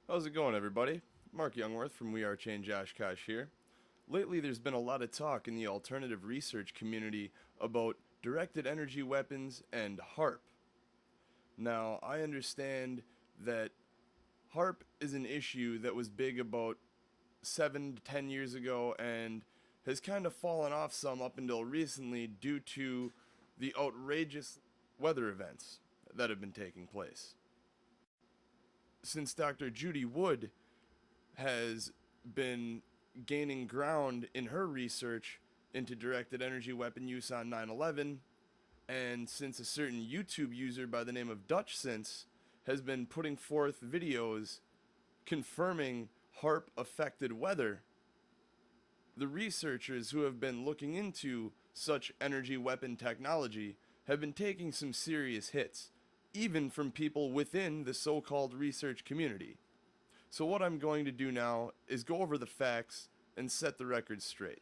How's it going, everybody? Mark Youngworth from We Are Change Oshkosh here. Lately, there's been a lot of talk in the alternative research community about directed energy weapons and HAARP. Now, I understand that HAARP is an issue that was big about 7 to 10 years ago and has kind of fallen off some up until recently due to the outrageous weather events that have been taking place. Since Dr. Judy Wood has been gaining ground in her research into directed energy weapon use on 9/11, and since a certain YouTube user by the name of DutchSense has been putting forth videos confirming HAARP affected weather, the researchers who have been looking into such energy weapon technology have been taking some serious hits, even from people within the so-called research community. So what I'm going to do now is go over the facts and set the record straight.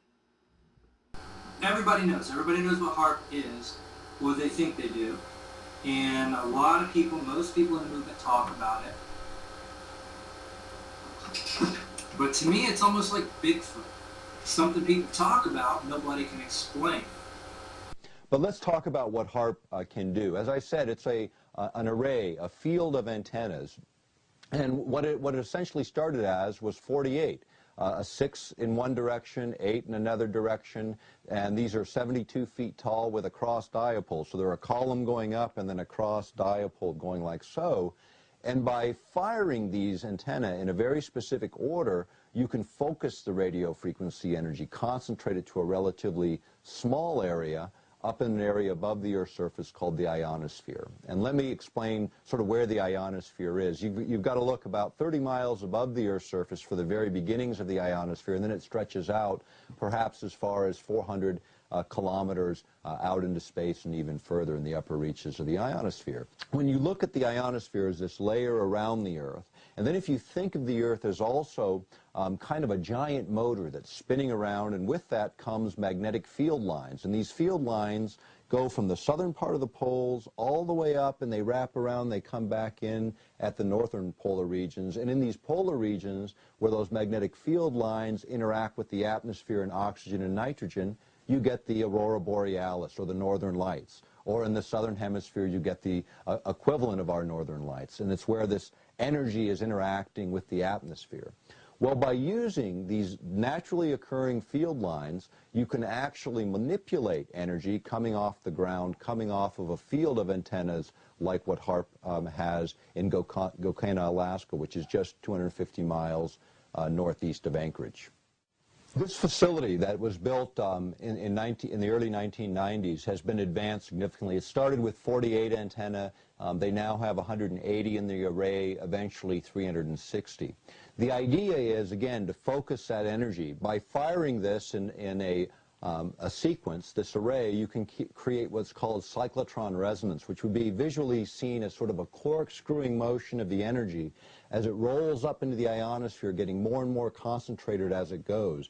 Everybody knows what HAARP is, what they think they do, and a lot of people, most people in the movement talk about it. But to me, it's almost like Bigfoot. Something people talk about, nobody can explain. But let's talk about what HAARP can do. As I said, it's an array, a field of antennas. And what it essentially started as was 48. 6 in one direction, 8 in another direction, and these are 72 feet tall with a cross dipole. So they're a column going up and then a cross dipole going like so. And by firing these antennae in a very specific order, you can focus the radio frequency energy, concentrate it to a relatively small area, up in an area above the Earth's surface called the ionosphere. And let me explain sort of where the ionosphere is. You've got to look about 30 miles above the Earth's surface for the very beginnings of the ionosphere, and then it stretches out perhaps as far as 400 kilometers out into space and even further in the upper reaches of the ionosphere. When you look at the ionosphere as this layer around the Earth, and then if you think of the Earth as also kind of a giant motor that's spinning around, and with that comes magnetic field lines. And these field lines go from the southern part of the poles all the way up, and they wrap around, they come back in at the northern polar regions. And in these polar regions, where those magnetic field lines interact with the atmosphere and oxygen and nitrogen, you get the aurora borealis, or the northern lights. Or in the southern hemisphere, you get the equivalent of our northern lights. And it's where this energy is interacting with the atmosphere. Well, by using these naturally occurring field lines, you can actually manipulate energy coming off the ground, coming off of a field of antennas like what HAARP has in Gokana, Alaska, which is just 250 miles northeast of Anchorage. This facility that was built in the early 1990s has been advanced significantly. It started with 48 antennae. They now have 180 in the array, eventually 360. The idea is, again, to focus that energy. By firing this in a sequence, this array, you can create what's called cyclotron resonance, which would be visually seen as sort of a corkscrewing motion of the energy as it rolls up into the ionosphere, getting more and more concentrated as it goes.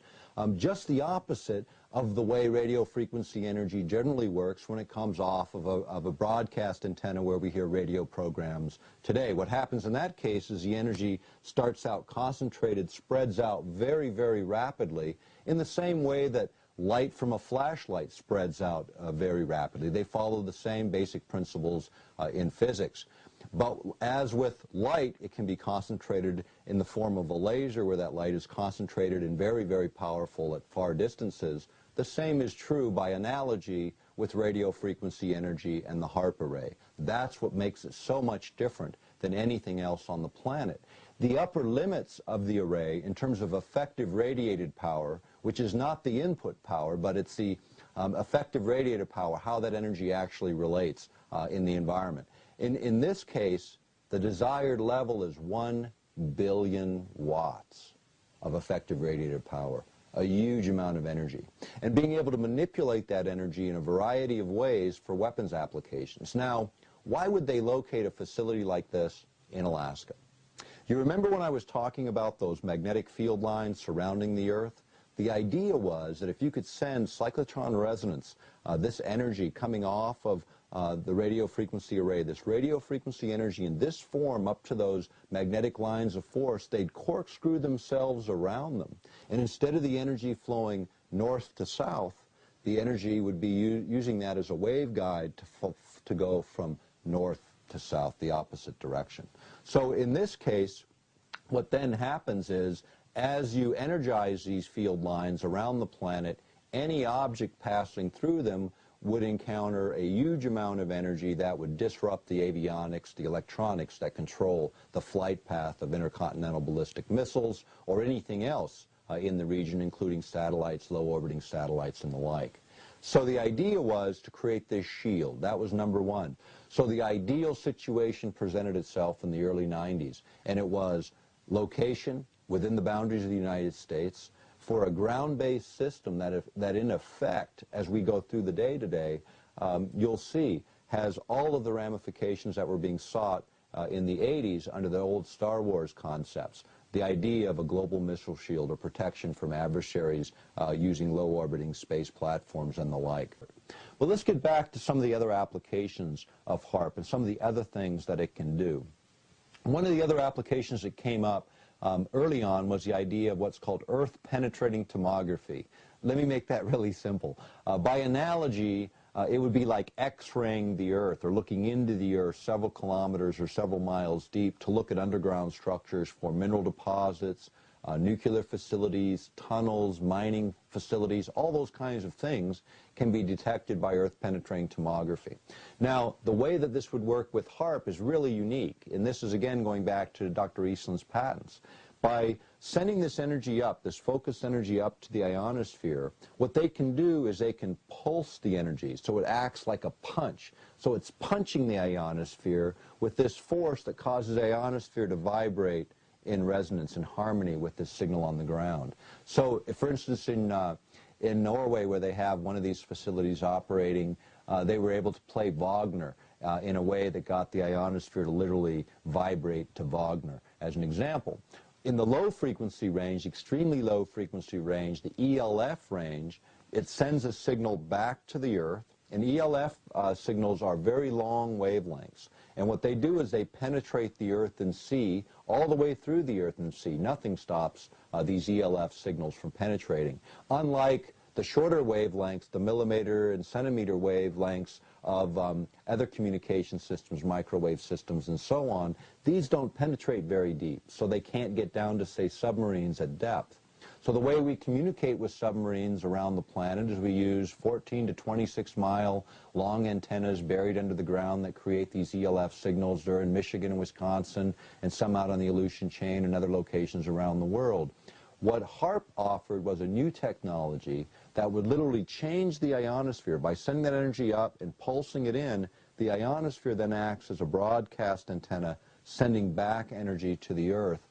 Just the opposite of the way radio frequency energy generally works when it comes off of a broadcast antenna where we hear radio programs today. What happens in that case is the energy starts out concentrated, spreads out very, very rapidly in the same way that light from a flashlight spreads out very rapidly. They follow the same basic principles in physics. But as with light, it can be concentrated in the form of a laser, where that light is concentrated and very, very powerful at far distances. The same is true by analogy with radio frequency energy and the HAARP array. That's what makes it so much different than anything else on the planet. The upper limits of the array in terms of effective radiated power, which is not the input power, but it's the effective radiated power, how that energy actually relates in the environment. In this case, the desired level is 1 billion watts of effective radiated power, a huge amount of energy. And being able to manipulate that energy in a variety of ways for weapons applications. Now, why would they locate a facility like this in Alaska? You remember when I was talking about those magnetic field lines surrounding the Earth? The idea was that if you could send cyclotron resonance, this energy coming off of the radio frequency array, this radio frequency energy in this form up to those magnetic lines of force, they'd corkscrew themselves around them. And instead of the energy flowing north to south, the energy would be using that as a waveguide to go from north to south, the opposite direction. So in this case, what then happens is, as you energize these field lines around the planet, any object passing through them would encounter a huge amount of energy that would disrupt the avionics, the electronics that control the flight path of intercontinental ballistic missiles or anything else in the region, including satellites, low-orbiting satellites, and the like. So the idea was to create this shield. That was number one. So the ideal situation presented itself in the early 90s, and it was location within the boundaries of the United States for a ground-based system that in effect, as we go through the day today, you'll see has all of the ramifications that were being sought in the 80s under the old Star Wars concepts. The idea of a global missile shield or protection from adversaries using low-orbiting space platforms and the like. Well, let's get back to some of the other applications of HAARP and some of the other things that it can do. One of the other applications that came up early on was the idea of what's called earth-penetrating tomography. Let me make that really simple. By analogy, it would be like X-raying the Earth or looking into the Earth several kilometers or several miles deep to look at underground structures for mineral deposits, nuclear facilities, tunnels, mining facilities, all those kinds of things can be detected by earth-penetrating tomography. Now, the way that this would work with HAARP is really unique, and this is again going back to Dr. Eastland's patents. By sending this energy up, this focused energy up to the ionosphere, what they can do is they can pulse the energy, so it acts like a punch. So it's punching the ionosphere with this force that causes the ionosphere to vibrate in resonance, in harmony with this signal on the ground. So, for instance, in Norway, where they have one of these facilities operating, they were able to play Wagner in a way that got the ionosphere to literally vibrate to Wagner, as an example. In the low frequency range, extremely low frequency range, the ELF range, it sends a signal back to the Earth, and ELF signals are very long wavelengths. And what they do is they penetrate the Earth and sea all the way through the Earth and sea. Nothing stops these ELF signals from penetrating. Unlike the shorter wavelengths, the millimeter and centimeter wavelengths of other communication systems, microwave systems, and so on, these don't penetrate very deep, so they can't get down to, say, submarines at depth. So the way we communicate with submarines around the planet is we use 14 to 26 mile long antennas buried under the ground that create these ELF signals. They're in Michigan and Wisconsin, and some out on the Aleutian chain and other locations around the world. What HAARP offered was a new technology that would literally change the ionosphere. By sending that energy up and pulsing it in, the ionosphere then acts as a broadcast antenna, sending back energy to the Earth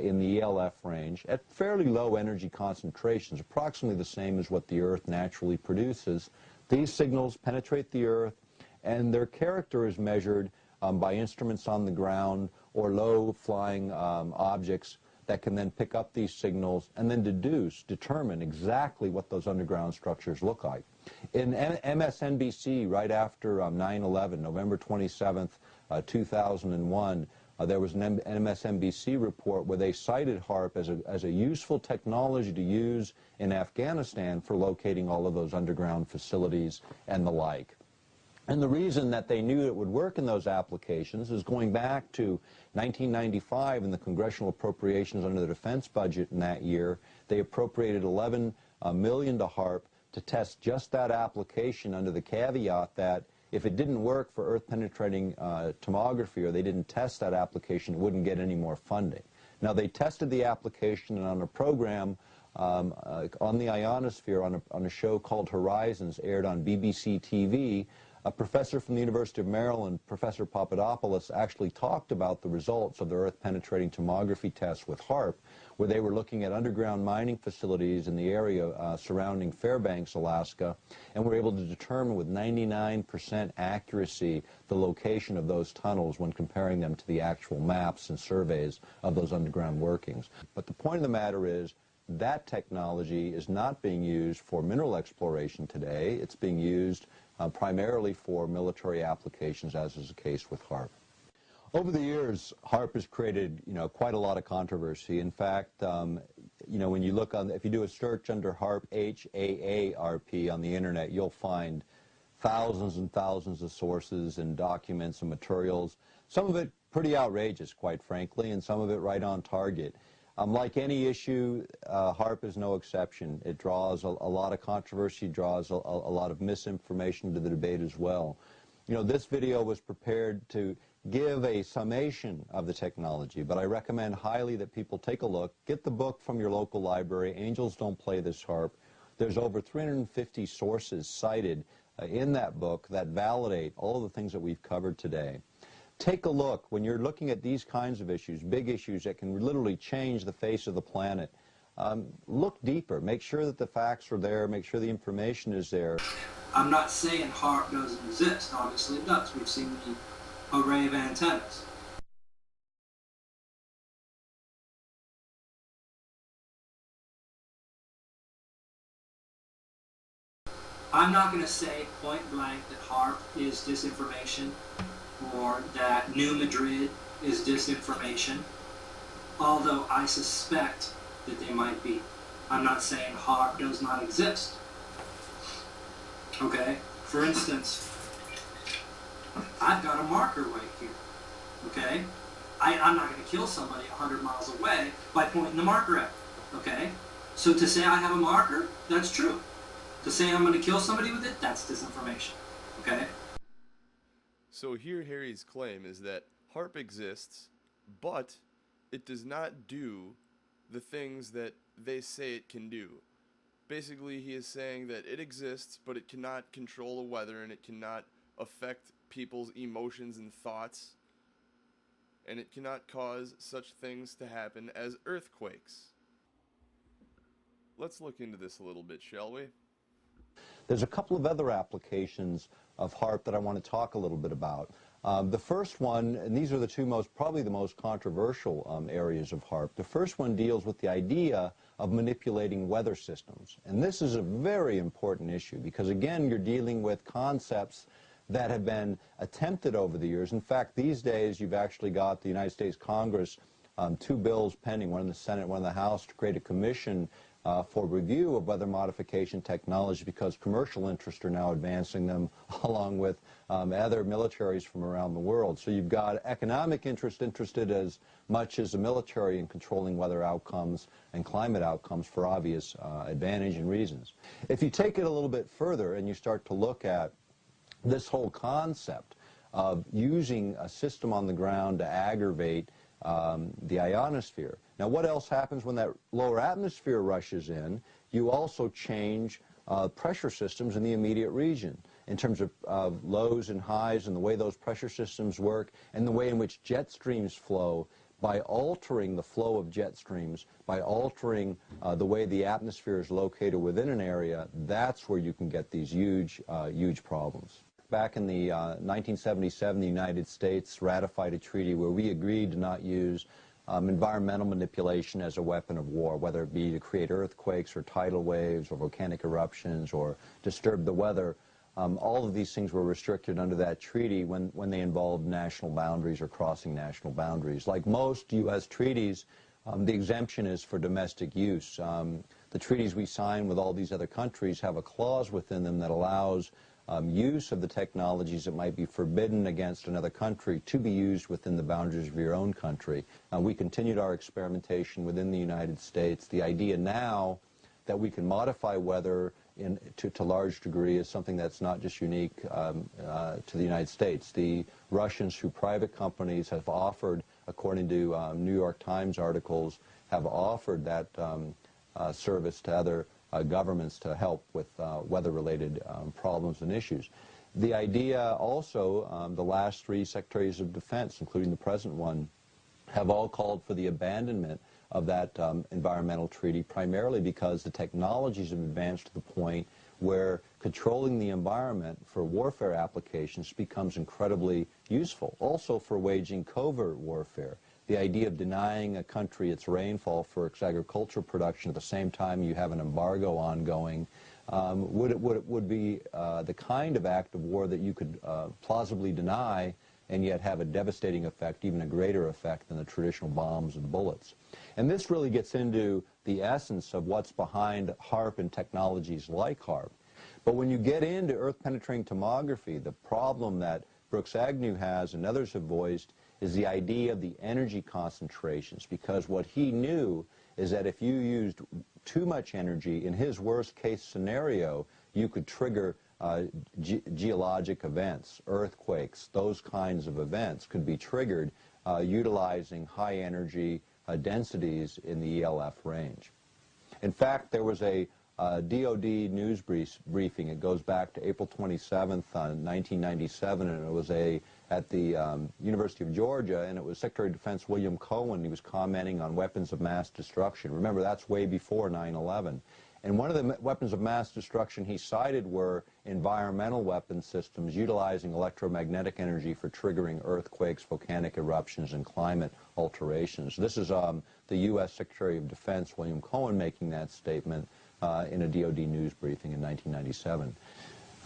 in the ELF range at fairly low energy concentrations, approximately the same as what the Earth naturally produces. These signals penetrate the Earth, and their character is measured by instruments on the ground or low-flying objects that can then pick up these signals and then determine exactly what those underground structures look like. In MSNBC, right after 9/11, November 27th, 2001, there was an MSNBC report where they cited HAARP as a useful technology to use in Afghanistan for locating all of those underground facilities and the like. And the reason that they knew it would work in those applications is going back to 1995 and the congressional appropriations under the defense budget in that year. They appropriated $11 million to HAARP to test just that application under the caveat that if it didn't work for earth-penetrating tomography, or they didn't test that application, it wouldn't get any more funding. Now, they tested the application, and on a program on the ionosphere, on a show called Horizons, aired on BBC TV, a professor from the University of Maryland, Professor Papadopoulos, actually talked about the results of the earth-penetrating tomography test with HAARP, where they were looking at underground mining facilities in the area surrounding Fairbanks, Alaska, and were able to determine with 99% accuracy the location of those tunnels when comparing them to the actual maps and surveys of those underground workings. But the point of the matter is, that technology is not being used for mineral exploration today. It's being used primarily for military applications, as is the case with HAARP. Over the years, HAARP has created, quite a lot of controversy. In fact, when you look on, if you do a search under HAARP, HAARP on the internet, you'll find thousands and thousands of sources and documents and materials. Some of it pretty outrageous, quite frankly, and some of it right on target. Like any issue, HAARP is no exception. It draws a lot of controversy, draws a lot of misinformation to the debate as well. This video was prepared to give a summation of the technology, but I recommend highly that people take a look. Get the book from your local library. Angels Don't Play This HAARP. There's over 350 sources cited in that book that validate all of the things that we've covered today. Take a look. When you're looking at these kinds of issues, big issues that can literally change the face of the planet, look deeper. Make sure that the facts are there. Make sure the information is there. I'm not saying HAARP doesn't exist. Obviously it does. We've seen the array of antennas. I'm not going to say point blank that HAARP is disinformation or that New Madrid is disinformation, although I suspect that they might be. I'm not saying HAARP does not exist. Okay? For instance, I've got a marker right here. Okay? I'm not going to kill somebody 100 miles away by pointing the marker at them. Okay? So to say I have a marker, that's true. To say I'm going to kill somebody with it, that's disinformation. Okay? So here Harry's claim is that HAARP exists, but it does not do the things that they say it can do. Basically, he is saying that it exists, but it cannot control the weather, and it cannot affect people's emotions and thoughts, and it cannot cause such things to happen as earthquakes. Let's look into this a little bit, shall we? There's a couple of other applications of HAARP that I want to talk a little bit about. The first one, and these are the two probably the most controversial areas of HAARP. The first one deals with the idea of manipulating weather systems. And this is a very important issue because, again, you're dealing with concepts that have been attempted over the years. In fact, these days you've actually got the United States Congress, two bills pending, one in the Senate, one in the House, to create a commission for review of weather modification technology because commercial interests are now advancing them along with other militaries from around the world. So you've got economic interest interested as much as the military in controlling weather outcomes and climate outcomes for obvious advantage and reasons. If you take it a little bit further and you start to look at this whole concept of using a system on the ground to aggravate the ionosphere. Now, what else happens when that lower atmosphere rushes in? You also change pressure systems in the immediate region in terms of lows and highs and the way those pressure systems work and the way in which jet streams flow. By altering the flow of jet streams, by altering the way the atmosphere is located within an area, that's where you can get these huge problems. Back in the 1977, the United States ratified a treaty where we agreed to not use environmental manipulation as a weapon of war, whether it be to create earthquakes or tidal waves or volcanic eruptions or disturb the weather. All of these things were restricted under that treaty when they involved national boundaries or crossing national boundaries. Like most U.S. treaties, the exemption is for domestic use. The treaties we sign with all these other countries have a clause within them that allows use of the technologies that might be forbidden against another country to be used within the boundaries of your own country. We continued our experimentation within the United States. The idea now that we can modify weather to large degree is something that's not just unique to the United States. The Russians, through private companies, have offered, according to New York Times articles, have offered that service to other governments to help with weather-related problems and issues. The idea also, the last three Secretaries of Defense, including the present one, have all called for the abandonment of that environmental treaty, primarily because the technologies have advanced to the point where controlling the environment for warfare applications becomes incredibly useful, also for waging covert warfare. the idea of denying a country its rainfall for its agricultural production at the same time you have an embargo ongoing would be the kind of act of war that you could plausibly deny and yet have a devastating effect, even a greater effect than the traditional bombs and bullets. And this really gets into the essence of what's behind HAARP and technologies like HAARP. But when you get into earth-penetrating tomography, the problem that Brooks Agnew has and others have voiced is the idea of the energy concentrations, because what he knew is that if you used too much energy, in his worst case scenario, you could trigger geologic events, earthquakes, those kinds of events could be triggered utilizing high energy densities in the ELF range. In fact, there was a DOD news briefing. It goes back to April 27th, 1997, and it was at the University of Georgia, and it was Secretary of Defense William Cohen. He was commenting on weapons of mass destruction. Remember, that's way before 9/11. And one of the weapons of mass destruction he cited were environmental weapon systems utilizing electromagnetic energy for triggering earthquakes, volcanic eruptions, and climate alterations. This is the U.S. Secretary of Defense William Cohen making that statement in a DOD news briefing in 1997.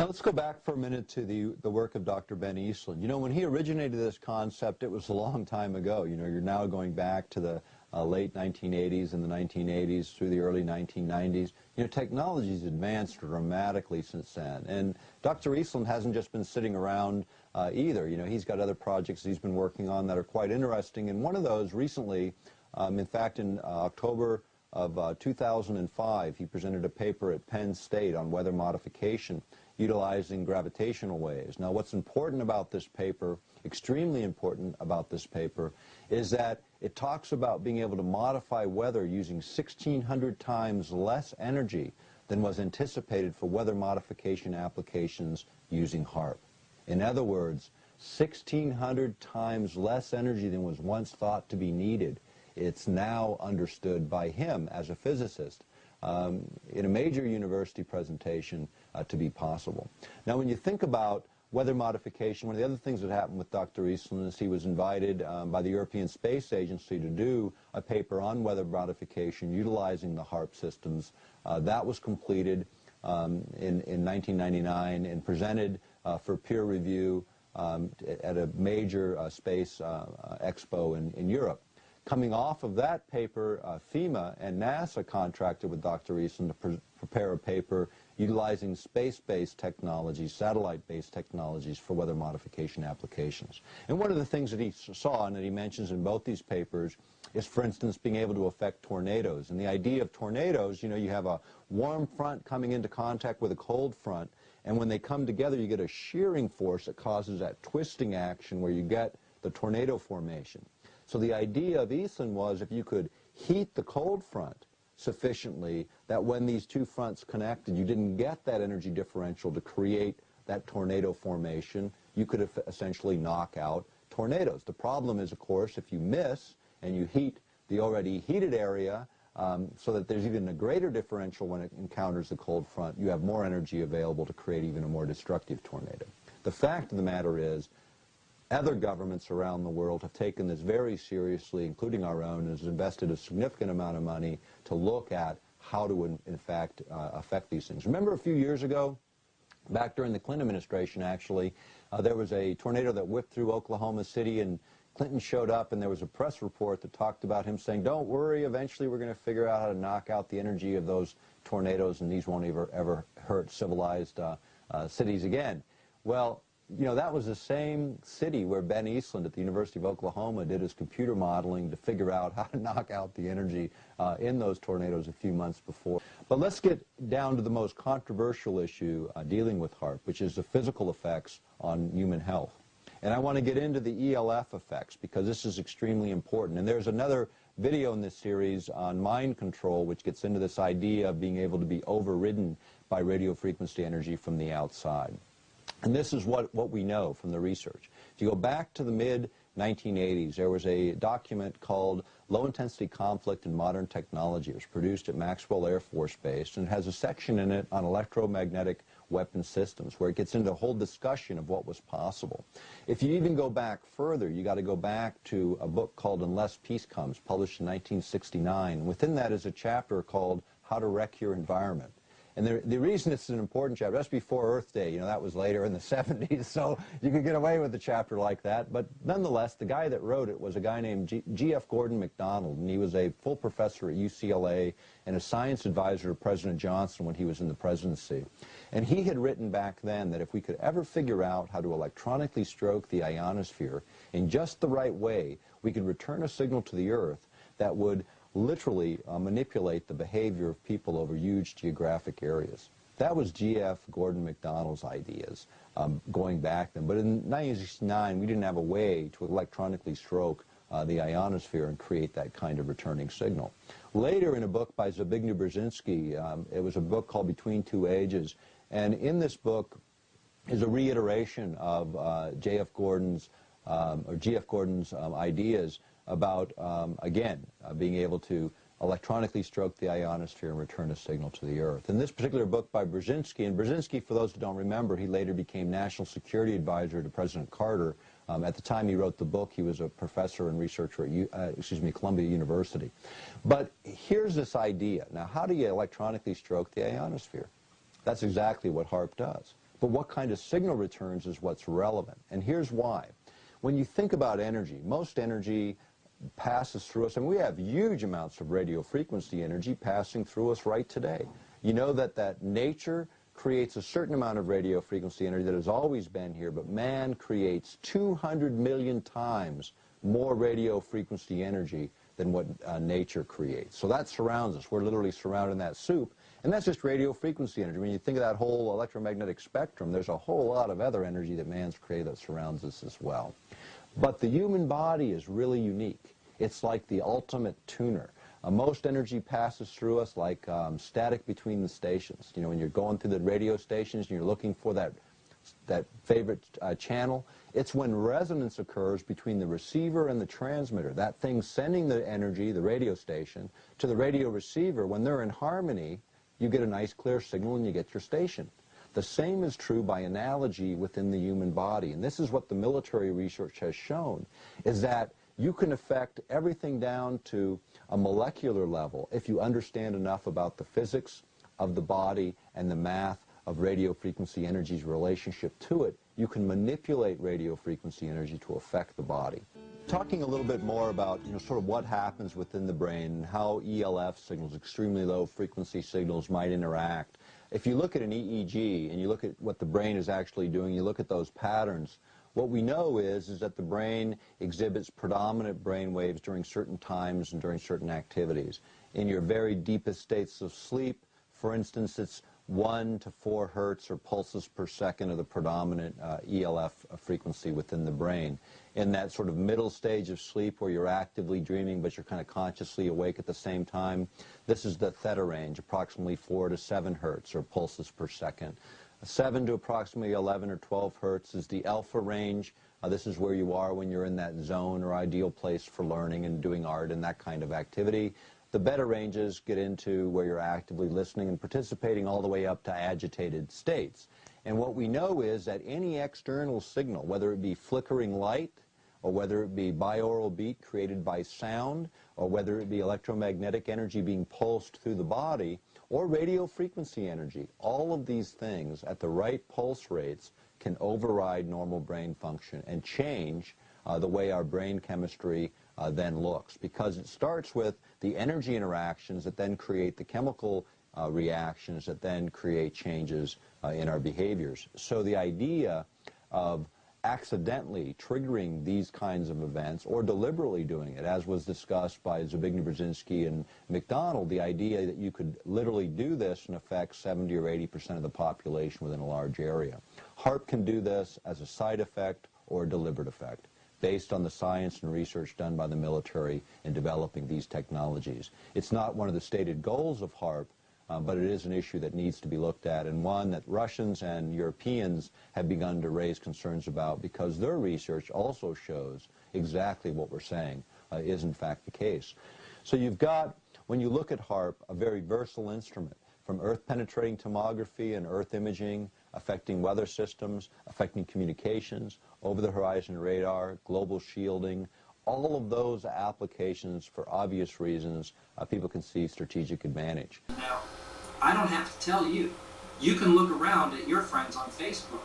Now let's go back for a minute to the work of Dr. Ben Eastland. You know, when he originated this concept, it was a long time ago. You know, you're now going back to the late 1980s and the 1980s through the early 1990s. You know, technology's advanced dramatically since then. And Dr. Eastland hasn't just been sitting around either. You know, he's got other projects he's been working on that are quite interesting. And one of those recently, in fact, in October of 2005, he presented a paper at Penn State on weather modification utilizing gravitational waves. Now, what's important about this paper, extremely important about this paper, is that it talks about being able to modify weather using 1,600 times less energy than was anticipated for weather modification applications using HAARP. In other words, 1,600 times less energy than was once thought to be needed. It's now understood by him as a physicist in a major university presentation to be possible. Now, when you think about weather modification, one of the other things that happened with Dr. Eastland is he was invited by the European Space Agency to do a paper on weather modification utilizing the HAARP systems. That was completed in 1999 and presented for peer review at a major space expo in Europe. Coming off of that paper, FEMA and NASA contracted with Dr. Eastland to prepare a paper utilizing space-based technologies, satellite-based technologies for weather modification applications. And one of the things that he saw and that he mentions in both these papers is, for instance, being able to affect tornadoes. And the idea of tornadoes, you know, you have a warm front coming into contact with a cold front, and when they come together, you get a shearing force that causes that twisting action where you get the tornado formation. So the idea of Eastland was if you could heat the cold front sufficiently that when these two fronts connected, you didn't get that energy differential to create that tornado formation, you could essentially knock out tornadoes. The problem is, of course, if you miss and you heat the already heated area so that there's even a greater differential when it encounters the cold front, you have more energy available to create even a more destructive tornado. The fact of the matter is, other governments around the world have taken this very seriously, including our own, and has invested a significant amount of money to look at how to, in fact, affect these things. Remember a few years ago, back during the Clinton administration, actually, there was a tornado that whipped through Oklahoma City, and Clinton showed up, and there was a press report that talked about him saying, don't worry, eventually we're going to figure out how to knock out the energy of those tornadoes, and these won't ever hurt civilized cities again. Well, you know, that was the same city where Ben Eastland at the University of Oklahoma did his computer modeling to figure out how to knock out the energy in those tornadoes a few months before. But let's get down to the most controversial issue dealing with HAARP, which is the physical effects on human health. And I want to get into the ELF effects because this is extremely important. And there's another video in this series on mind control which gets into this idea of being able to be overridden by radio frequency energy from the outside. And this is what we know from the research. If you go back to the mid-1980s, there was a document called Low-Intensity Conflict in Modern Technology. It was produced at Maxwell Air Force Base, and it has a section in it on electromagnetic weapon systems, where it gets into a whole discussion of what was possible. If you even go back further, you got to go back to a book called Unless Peace Comes, published in 1969. Within that is a chapter called How to Wreck Your Environment. And the reason it's an important chapter, that's before Earth Day, you know, that was later in the 70s, so you could get away with a chapter like that. But nonetheless, the guy that wrote it was a guy named G.F. Gordon MacDonald, and he was a full professor at UCLA and a science advisor to President Johnson when he was in the presidency. And he had written back then that if we could ever figure out how to electronically stroke the ionosphere in just the right way, we could return a signal to the Earth that would literally manipulate the behavior of people over huge geographic areas. That was G.F. Gordon MacDonald's ideas going back then. But in 1969, we didn't have a way to electronically stroke the ionosphere and create that kind of returning signal. Later, in a book by Zbigniew Brzezinski, it was a book called Between Two Ages, and in this book is a reiteration of G.F. Gordon's ideas about, again, being able to electronically stroke the ionosphere and return a signal to the Earth. In this particular book by Brzezinski, and Brzezinski, for those who don't remember, he later became National Security Advisor to President Carter. At the time he wrote the book, he was a professor and researcher at Columbia University. But here's this idea. Now, how do you electronically stroke the ionosphere? That's exactly what HAARP does. But what kind of signal returns is what's relevant. And here's why. When you think about energy, most energy passes through us, and we have huge amounts of radio frequency energy passing through us right today. You know that nature creates a certain amount of radio frequency energy that has always been here, but man creates 200 million times more radio frequency energy than what nature creates. So that surrounds us. We're literally surrounded in that soup, and that's just radio frequency energy. When you think of that whole electromagnetic spectrum, there's a whole lot of other energy that man's created that surrounds us as well. But the human body is really unique. It's like the ultimate tuner. Most energy passes through us like static between the stations. You know, when you're going through the radio stations and you're looking for that favorite channel, it's when resonance occurs between the receiver and the transmitter. That thing sending the energy, the radio station, to the radio receiver. When they're in harmony, you get a nice clear signal and you get your station. The same is true by analogy within the human body. And this is what the military research has shown, is that you can affect everything down to a molecular level if you understand enough about the physics of the body and the math of radio frequency energy's relationship to it. You can manipulate radio frequency energy to affect the body. Talking a little bit more about, you know, sort of what happens within the brain and how ELF signals, extremely low frequency signals, might interact. If you look at an EEG and you look at what the brain is actually doing, you look at those patterns, what we know is that the brain exhibits predominant brain waves during certain times and during certain activities. In your very deepest states of sleep, for instance, it's 1 to 4 hertz or pulses per second of the predominant ELF frequency within the brain. In that sort of middle stage of sleep where you're actively dreaming but you're kind of consciously awake at the same time, this is the theta range, approximately 4 to 7 hertz or pulses per second. 7 to approximately 11 or 12 hertz is the alpha range. This is where you are when you're in that zone or ideal place for learning and doing art and that kind of activity. The beta ranges get into where you're actively listening and participating all the way up to agitated states. And what we know is that any external signal, whether it be flickering light, or whether it be binaural beat created by sound, or whether it be electromagnetic energy being pulsed through the body, or radio frequency energy, all of these things at the right pulse rates can override normal brain function and change the way our brain chemistry then looks, because it starts with the energy interactions that then create the chemical reactions that then create changes in our behaviors. So the idea of accidentally triggering these kinds of events or deliberately doing it, as was discussed by Zbigniew Brzezinski and MacDonald, the idea that you could literally do this and affect 70 or 80% of the population within a large area. HAARP can do this as a side effect or a deliberate effect, based on the science and research done by the military in developing these technologies. It's not one of the stated goals of HAARP, but it is an issue that needs to be looked at, and one that Russians and Europeans have begun to raise concerns about, because their research also shows exactly what we're saying is in fact the case. So you've got, when you look at HAARP, a very versatile instrument, from earth-penetrating tomography and earth imaging affecting weather systems, affecting communications, over-the-horizon radar, global shielding. All of those applications, for obvious reasons, people can see strategic advantage. Now, I don't have to tell you. You can look around at your friends on Facebook,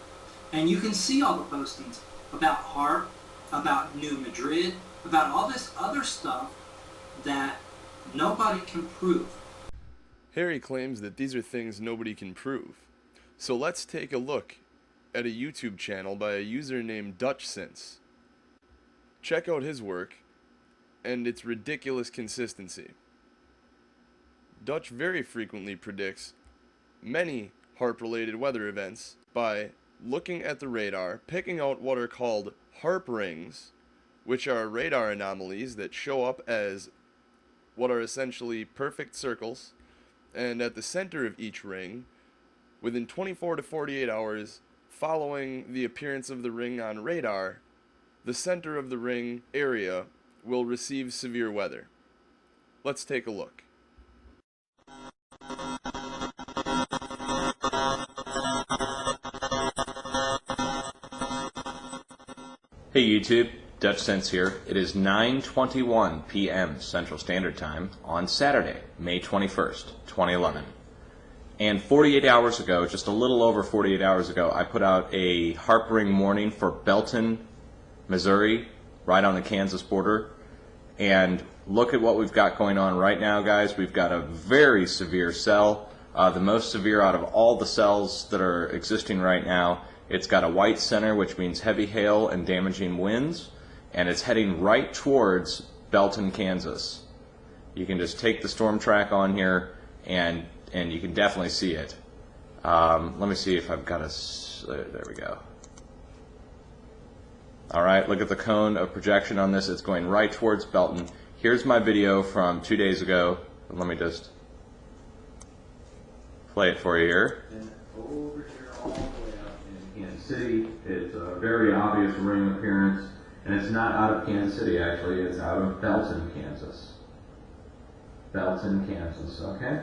and you can see all the postings about HAARP, about New Madrid, about all this other stuff that nobody can prove. Harry claims that these are things nobody can prove. So let's take a look at a YouTube channel by a user named DutchSense. Check out his work and its ridiculous consistency. Dutch very frequently predicts many HAARP-related weather events by looking at the radar, picking out what are called HAARP rings, which are radar anomalies that show up as what are essentially perfect circles, and at the center of each ring, within 24 to 48 hours following the appearance of the ring on radar, the center of the ring area will receive severe weather. Let's take a look. Hey YouTube, DutchSense here. It is 9:21 p.m. Central Standard Time on Saturday, May 21st, 2011. And 48 hours ago, just a little over 48 hours ago, I put out a HAARP ring warning for Belton, Missouri, right on the Kansas border. And look at what we've got going on right now, guys. We've got a very severe cell, the most severe out of all the cells that are existing right now. It's got a white center, which means heavy hail and damaging winds, and it's heading right towards Belton, Kansas. You can just take the storm track on here, and you can definitely see it. Let me see if I've got a... There we go. Alright, look at the cone of projection on this. It's going right towards Belton. Here's my video from 2 days ago. Let me just play it for you here. Over here all the way up in Kansas City. It's a very obvious ring appearance, and it's not out of Kansas City actually, it's out of Belton, Kansas. Belton, Kansas, okay?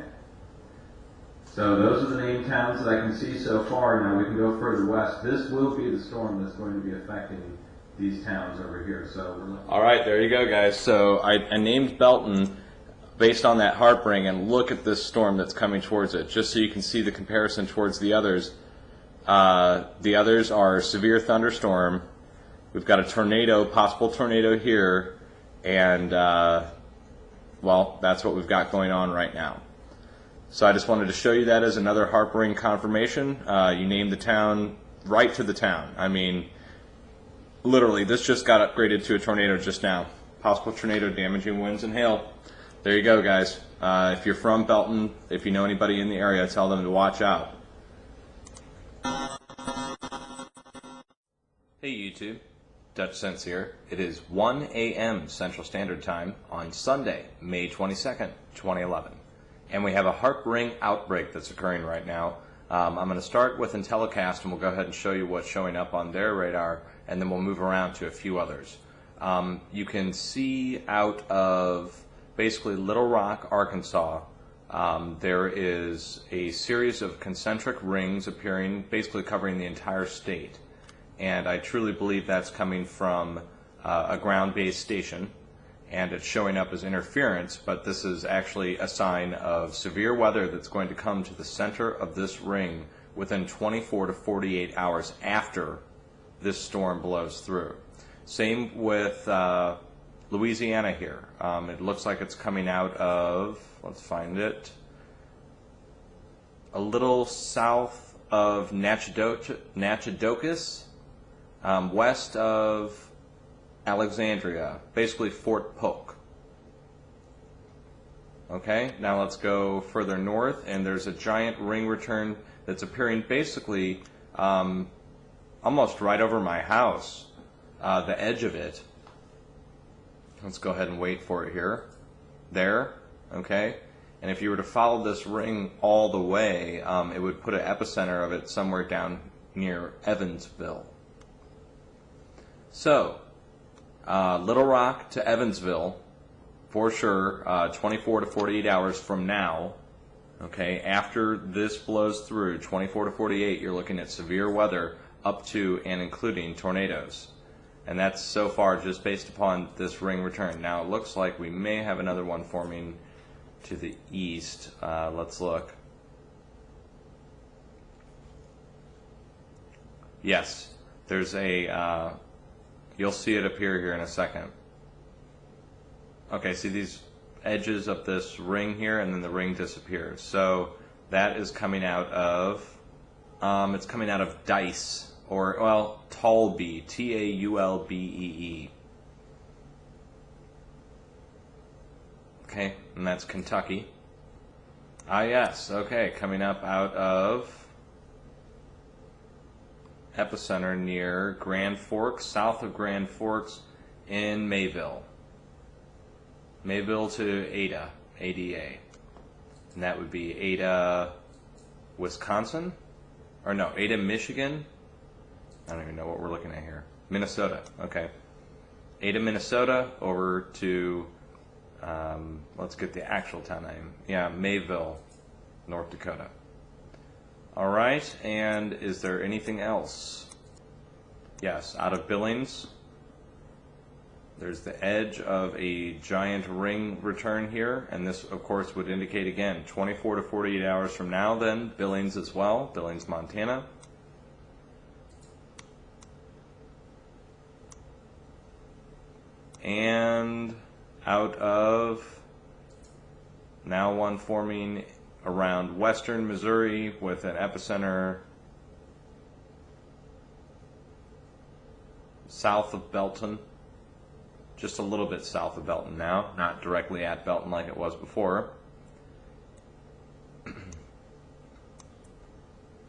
So those are the named towns that I can see so far. Now we can go further west. This will be the storm that's going to be affecting these towns over here. So we're looking. All right, there you go, guys. So I named Belton based on that HAARP ring, and look at this storm that's coming towards it, just so you can see the comparison towards the others. The others are severe thunderstorm. We've got a tornado, possible tornado here, and well, that's what we've got going on right now. So I just wanted to show you that as another HAARP ring confirmation. You named the town right to the town. I mean, literally, this just got upgraded to a tornado just now. Possible tornado, damaging winds and hail. There you go, guys. If you're from Belton, if you know anybody in the area, tell them to watch out. Hey YouTube, DutchSense here. It is 1 a.m. Central Standard Time on Sunday, May 22nd, 2011. And we have a HAARP ring outbreak that's occurring right now. I'm going to start with Intellicast, and we'll go ahead and show you what's showing up on their radar, and then we'll move around to a few others. You can see out of basically Little Rock, Arkansas, there is a series of concentric rings appearing, basically covering the entire state. And I truly believe that's coming from a ground-based station, and it's showing up as interference, but this is actually a sign of severe weather that's going to come to the center of this ring within 24 to 48 hours after this storm blows through. Same with Louisiana here. It looks like it's coming out of, let's find it, a little south of Natchitoches, west of Alexandria, basically Fort Polk. Okay, now let's go further north, and there's a giant ring return that's appearing basically almost right over my house, the edge of it. Let's go ahead and wait for it here. There, okay? And if you were to follow this ring all the way, it would put an epicenter of it somewhere down near Evansville. So, Little Rock to Evansville, for sure, 24 to 48 hours from now. Okay, after this blows through 24 to 48, you're looking at severe weather up to and including tornadoes. And that's so far just based upon this ring return. Now it looks like we may have another one forming to the east. Let's look. Yes, there's a, you'll see it appear here in a second. Okay, see these edges of this ring here, and then the ring disappears. So that is coming out of, it's coming out of Dice, or, well, Taulbee, Taulbee. Okay, and that's Kentucky. Ah, yes, okay, coming up out of epicenter near Grand Forks, south of Grand Forks in Mayville. Mayville to Ada, ADA. And that would be Ada, Wisconsin? Or no, Ada, Michigan? I don't even know what we're looking at here. Minnesota, okay. Ada, Minnesota, over to, let's get the actual town name. Yeah, Mayville, North Dakota. All right, and is there anything else? Yes, out of Billings. There's the edge of a giant ring return here, and this, of course, would indicate, again, 24 to 48 hours from now, then, Billings as well, Billings, Montana. And out of, now one forming around western Missouri with an epicenter south of Belton. Just a little bit south of Belton now, not directly at Belton like it was before.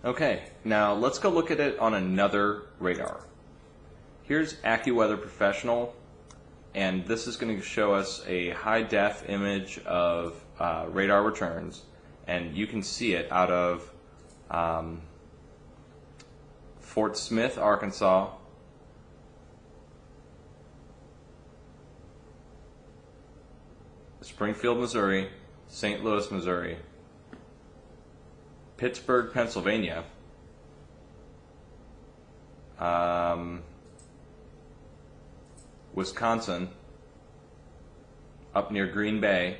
Okay, now let's go look at it on another radar. Here's AccuWeather Professional, and this is going to show us a high-def image of radar returns, and you can see it out of Fort Smith, Arkansas, Springfield, Missouri, St. Louis, Missouri, Pittsburgh, Pennsylvania, Wisconsin, up near Green Bay,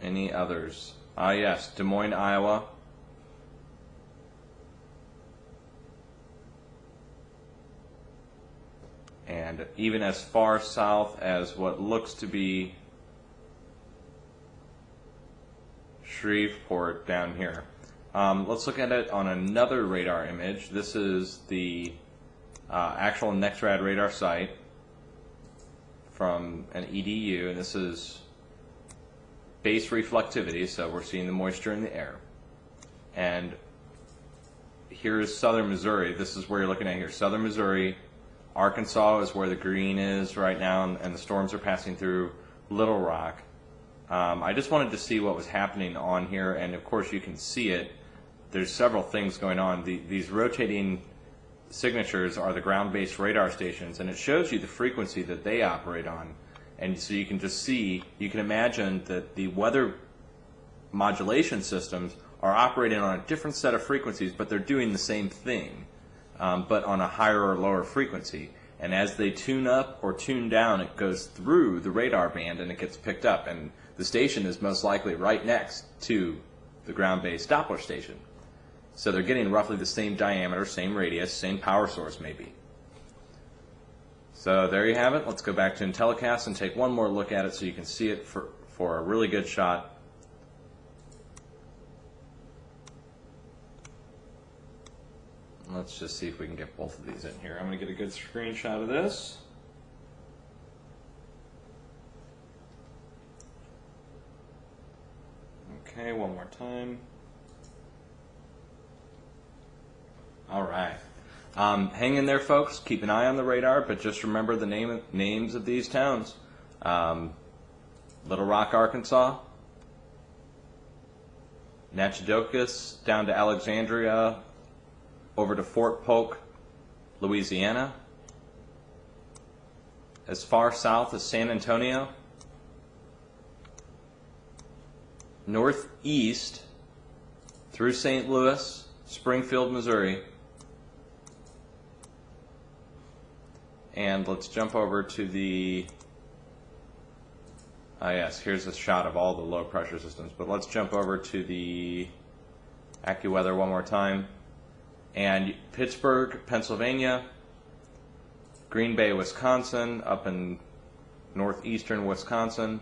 any others? Ah, yes, Des Moines, Iowa, and even as far south as what looks to be Shreveport down here. Let's look at it on another radar image. This is the actual NEXRAD radar site from an EDU, and this is base reflectivity, so we're seeing the moisture in the air. And here's southern Missouri. This is where you're looking at here, southern Missouri. Arkansas is where the green is right now, and the storms are passing through Little Rock. I just wanted to see what was happening on here, and of course you can see it. There's several things going on. These rotating signatures are the ground-based radar stations, and it shows you the frequency that they operate on. And so you can just see, you can imagine that the weather modulation systems are operating on a different set of frequencies, but they're doing the same thing, but on a higher or lower frequency. And as they tune up or tune down, it goes through the radar band and it gets picked up. And the station is most likely right next to the ground-based Doppler station. So they're getting roughly the same diameter, same radius, same power source maybe. So there you have it. Let's go back to IntelliCast and take one more look at it so you can see it for a really good shot. Let's just see if we can get both of these in here. I'm going to get a good screenshot of this. Okay, one more time. All right. Hang in there, folks. Keep an eye on the radar, but just remember the names of these towns. Little Rock, Arkansas. Natchitoches down to Alexandria, over to Fort Polk, Louisiana. as far south as San Antonio, northeast through St. Louis, Springfield, Missouri, and let's jump over to the, yes, here's a shot of all the low pressure systems, but let's jump over to the AccuWeather one more time, and Pittsburgh, Pennsylvania, Green Bay, Wisconsin, up in northeastern Wisconsin,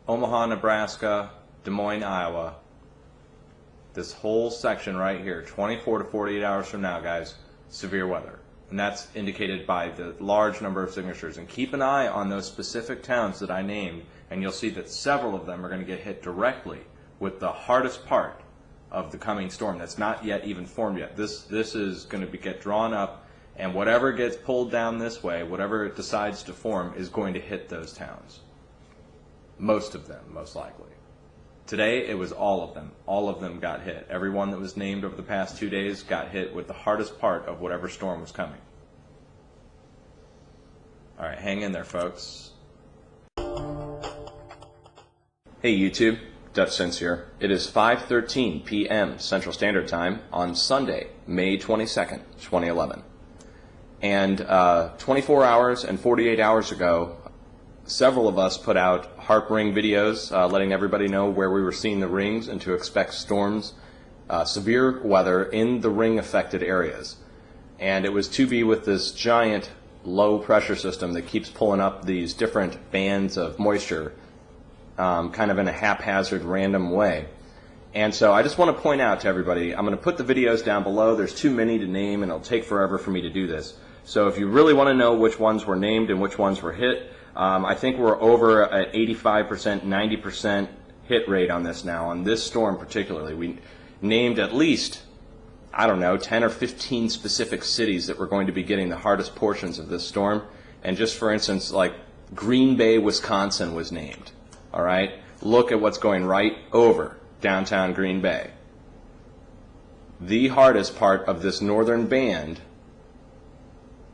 Omaha, Nebraska, Des Moines, Iowa. This whole section right here, 24 to 48 hours from now, guys, severe weather. And that's indicated by the large number of signatures. And keep an eye on those specific towns that I named, and you'll see that several of them are going to get hit directly with the hardest part of the coming storm that's not yet even formed yet. This is going to get drawn up, and whatever gets pulled down this way, whatever it decides to form, is going to hit those towns. Most of them, most likely. Today, it was all of them. All of them got hit. Everyone that was named over the past 2 days got hit with the hardest part of whatever storm was coming. All right, hang in there, folks. Hey, YouTube. Dutch Sense here. It is 5:13 p.m. Central Standard Time on Sunday, May 22nd, 2011. And 24 hours and 48 hours ago, several of us put out HAARP ring videos letting everybody know where we were seeing the rings and to expect storms, severe weather in the ring affected areas. And it was to be with this giant low pressure system that keeps pulling up these different bands of moisture kind of in a haphazard random way. And so I just want to point out to everybody, I'm going to put the videos down below. There's too many to name and it'll take forever for me to do this. So if you really want to know which ones were named and which ones were hit, I think we're over at 85%, 90% hit rate on this now, on this storm particularly. We named at least, I don't know, 10 or 15 specific cities that were going to be getting the hardest portions of this storm. And just for instance, like Green Bay, Wisconsin was named. All right? Look at what's going right over downtown Green Bay. The hardest part of this northern band,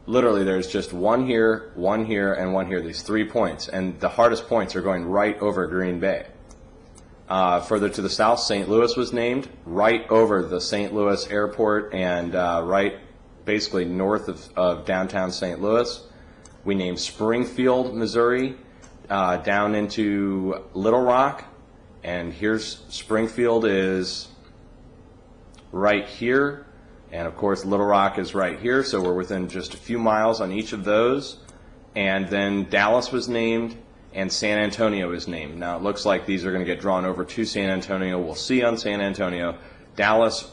literally there's just one here, and one here, these 3 points, and the hardest points are going right over Green Bay. Further to the south, St. Louis was named, right over the St. Louis airport and right basically north of downtown St. Louis. We named Springfield, Missouri, down into Little Rock, and here's Springfield is right here. And of course, Little Rock is right here, so we're within just a few miles on each of those. And then Dallas was named, and San Antonio is named. Now, it looks like these are going to get drawn over to San Antonio. We'll see on San Antonio. Dallas,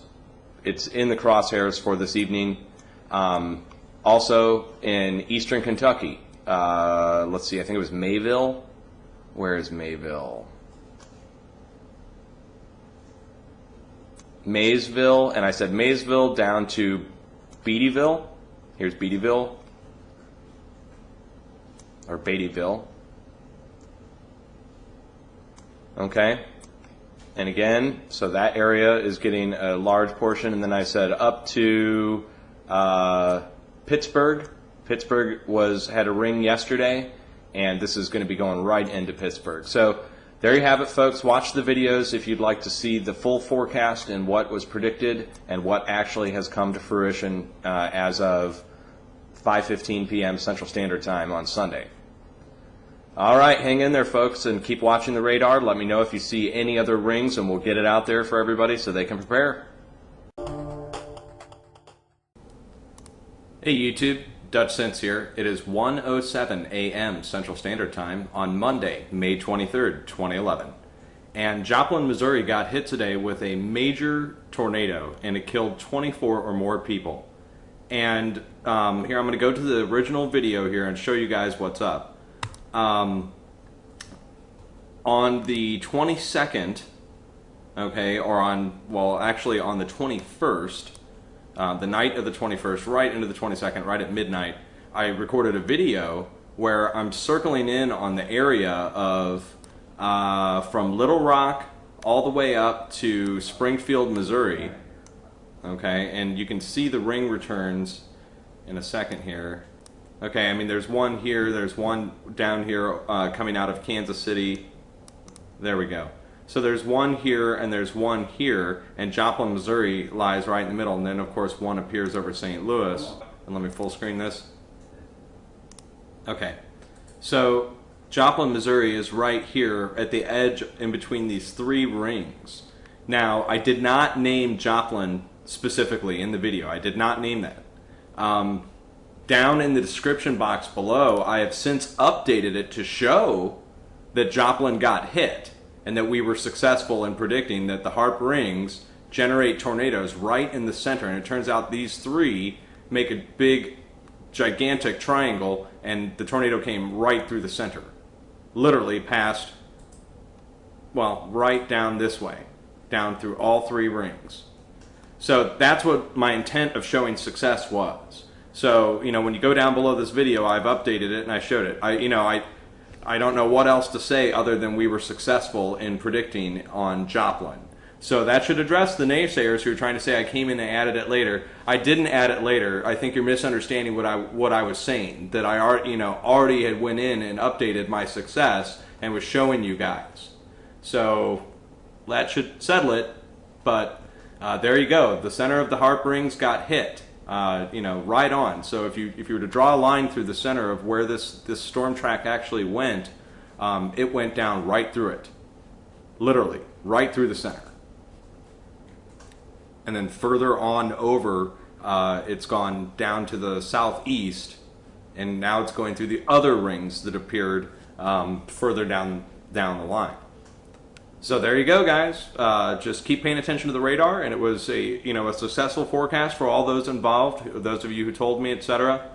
it's in the crosshairs for this evening. Also, in eastern Kentucky, let's see, I think it was Mayville. Where is Mayville? Maysville, and I said Maysville down to Beattyville. Here's Beattyville, or Beattyville. Okay, and again, so that area is getting a large portion, and then I said up to Pittsburgh. Pittsburgh had a ring yesterday, and this is going to be going right into Pittsburgh. So there you have it, folks. Watch the videos if you'd like to see the full forecast and what was predicted and what actually has come to fruition as of 5:15 p.m. Central Standard Time on Sunday. All right, hang in there, folks, and keep watching the radar. Let me know if you see any other rings, and we'll get it out there for everybody so they can prepare. Hey, YouTube. Dutch Sense here. It is 1:07 a.m. Central Standard Time on Monday, May 23rd, 2011. And Joplin, Missouri got hit today with a major tornado, and it killed 24 or more people. And here, I'm going to go to the original video here and show you guys what's up. On the 22nd, okay, or actually on the 21st, the night of the 21st, right into the 22nd, right at midnight, I recorded a video where I'm circling in on the area of from Little Rock all the way up to Springfield, Missouri. Okay, and you can see the ring returns in a second here. Okay, I mean, there's one here, there's one down here coming out of Kansas City. There we go. So there's one here and there's one here, and Joplin, Missouri lies right in the middle, and then of course one appears over St. Louis. And let me full screen this. Okay, so Joplin, Missouri is right here at the edge in between these three rings. Now, I did not name Joplin specifically in the video. I did not name that. Down in the description box below, I have since updated it to show that Joplin got hit and that we were successful in predicting that the HAARP rings generate tornadoes right in the center. And it turns out these three make a big, gigantic triangle, and the tornado came right through the center. Literally past, well, right down this way, down through all three rings. So that's what my intent of showing success was. So, you know, when you go down below this video, I've updated it and I showed it. I don't know what else to say other than we were successful in predicting on Joplin. So that should address the naysayers who are trying to say I came in and added it later. I didn't add it later. I think you're misunderstanding what I was saying. That I already had went in and updated my success and was showing you guys. So that should settle it. But there you go. The center of the HAARP rings got hit. Right on. So if you were to draw a line through the center of where this storm track actually went, it went down right through it. Literally, right through the center. And then further on over, it's gone down to the southeast, and now it's going through the other rings that appeared further down the line. So there you go, guys. Just keep paying attention to the radar, and it was a successful forecast for all those involved, those of you who told me, etc.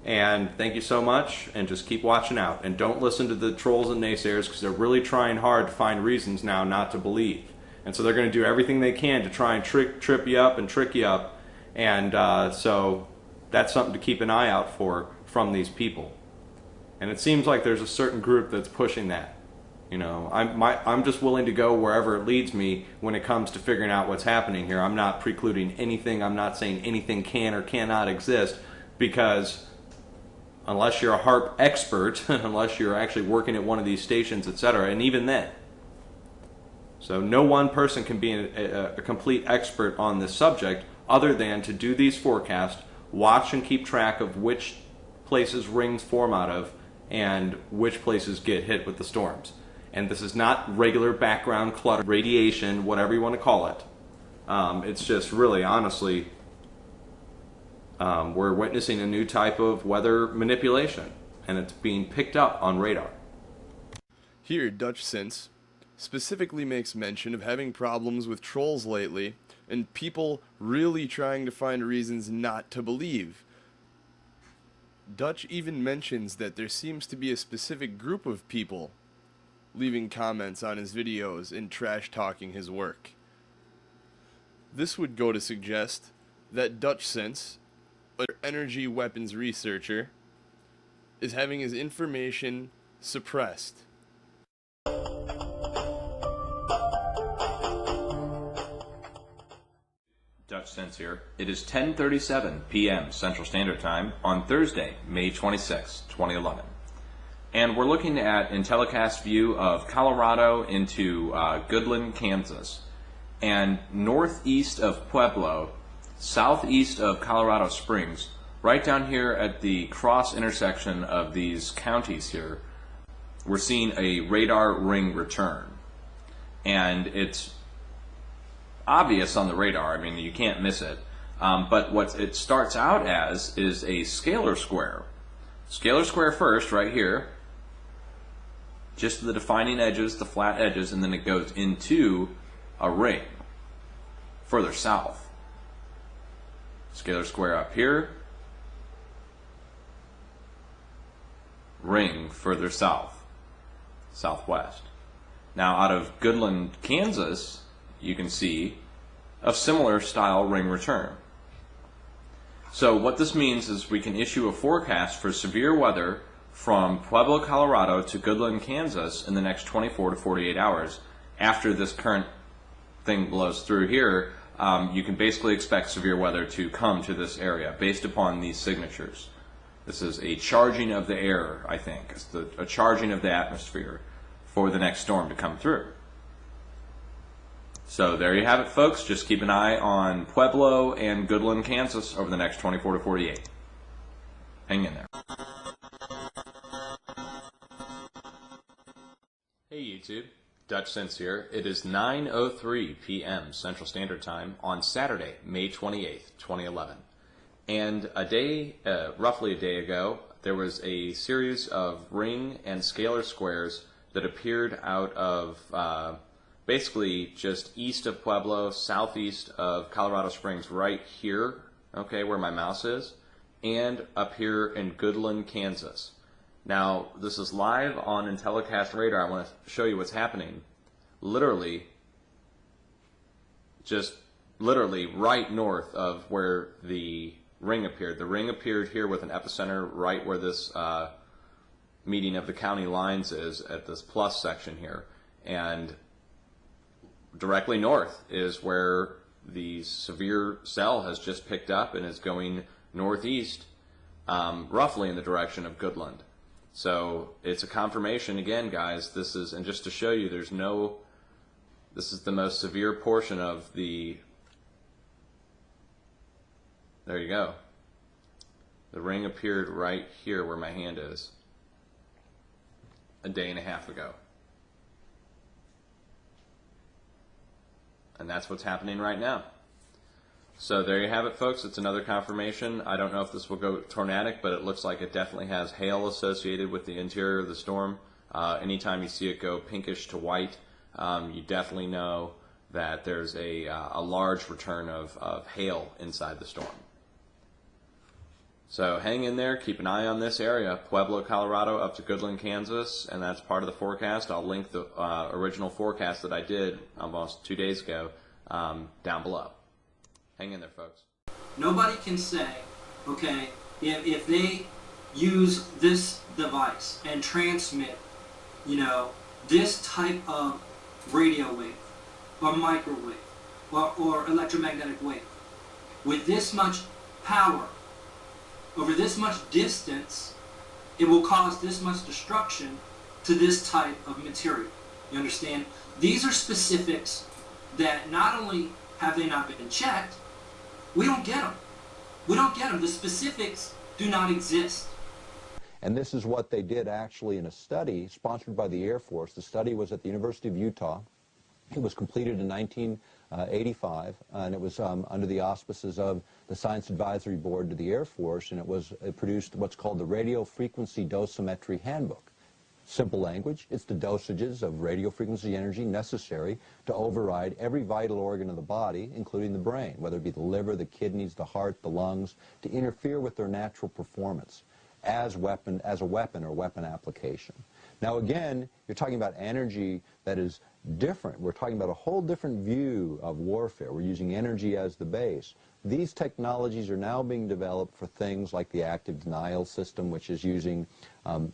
And thank you so much, and just keep watching out. And don't listen to the trolls and naysayers, because they're really trying hard to find reasons now not to believe. And so they're going to do everything they can to try and trip you up and trick you up. And so that's something to keep an eye out for from these people. And it seems like there's a certain group that's pushing that. You know, I'm just willing to go wherever it leads me when it comes to figuring out what's happening here. I'm not precluding anything. I'm not saying anything can or cannot exist, because unless you're a HAARP expert, unless you're actually working at one of these stations, etc., and even then. So no one person can be a complete expert on this subject other than to do these forecasts, watch and keep track of which places rings form out of and which places get hit with the storms. And this is not regular background clutter, radiation, whatever you want to call it. It's just really, honestly, we're witnessing a new type of weather manipulation, and it's being picked up on radar. Here, Dutch Sense specifically makes mention of having problems with trolls lately, and people really trying to find reasons not to believe. Dutch even mentions that there seems to be a specific group of people leaving comments on his videos and trash-talking his work. This would go to suggest that Dutch Sense, an energy weapons researcher, is having his information suppressed. Dutch Sense here. It is 10:37 p.m. Central Standard Time on Thursday, May 26, 2011. And we're looking at a telecast view of Colorado into Goodland, Kansas, and northeast of Pueblo, southeast of Colorado Springs, right down here at the cross intersection of these counties here, we're seeing a radar ring return. And it's obvious on the radar, I mean, you can't miss it. But what it starts out as is a scalar square. Scalar square first, right here, just the defining edges, the flat edges, and then it goes into a ring further south. Scalar square up here, ring further south, southwest. Now out of Goodland, Kansas, you can see a similar style ring return. So what this means is we can issue a forecast for severe weather from Pueblo, Colorado to Goodland, Kansas in the next 24 to 48 hours. After this current thing blows through here, you can basically expect severe weather to come to this area based upon these signatures. This is a charging of the air, I think. It's a charging of the atmosphere for the next storm to come through. So there you have it, folks. Just keep an eye on Pueblo and Goodland, Kansas over the next 24 to 48. Hang in there. Hey YouTube, Dutch Sense here. It is 9:03 p.m. Central Standard Time on Saturday, May 28th, 2011. And roughly a day ago, there was a series of ring and scalar squares that appeared out of basically just east of Pueblo, southeast of Colorado Springs, right here, okay, where my mouse is, and up here in Goodland, Kansas. Now, this is live on IntelliCast Radar. I want to show you what's happening. Literally right north of where the ring appeared. The ring appeared here with an epicenter right where this meeting of the county lines is at this plus section here. And directly north is where the severe cell has just picked up and is going northeast, roughly in the direction of Goodland. So it's a confirmation again, guys. This is, and just to show you, this is the most severe portion of the, there you go. The ring appeared right here where my hand is a day and a half ago. And that's what's happening right now. So there you have it, folks. It's another confirmation. I don't know if this will go tornadic, but it looks like it definitely has hail associated with the interior of the storm. Anytime you see it go pinkish to white, you definitely know that there's a large return of hail inside the storm. So hang in there, keep an eye on this area, Pueblo, Colorado, up to Goodland, Kansas, and that's part of the forecast. I'll link the original forecast that I did almost 2 days ago down below. Hang in there, folks. Nobody can say, okay, if they use this device and transmit, this type of radio wave or microwave or electromagnetic wave with this much power over this much distance, it will cause this much destruction to this type of material. You understand? These are specifics that not only have they not been checked, we don't get them. We don't get them. The specifics do not exist. And this is what they did actually in a study sponsored by the Air Force. The study was at the University of Utah. It was completed in 1985, and it was under the auspices of the Science Advisory Board to the Air Force, and it produced what's called the Radio Frequency Dosimetry Handbook. Simple language, it's the dosages of radio frequency energy necessary to override every vital organ of the body, including the brain, whether it be the liver, the kidneys, the heart, the lungs, to interfere with their natural performance as a weapon or weapon application. Now again, you're talking about energy that is different. We're talking about a whole different view of warfare. We're using energy as the base. These technologies are now being developed for things like the active denial system, which is using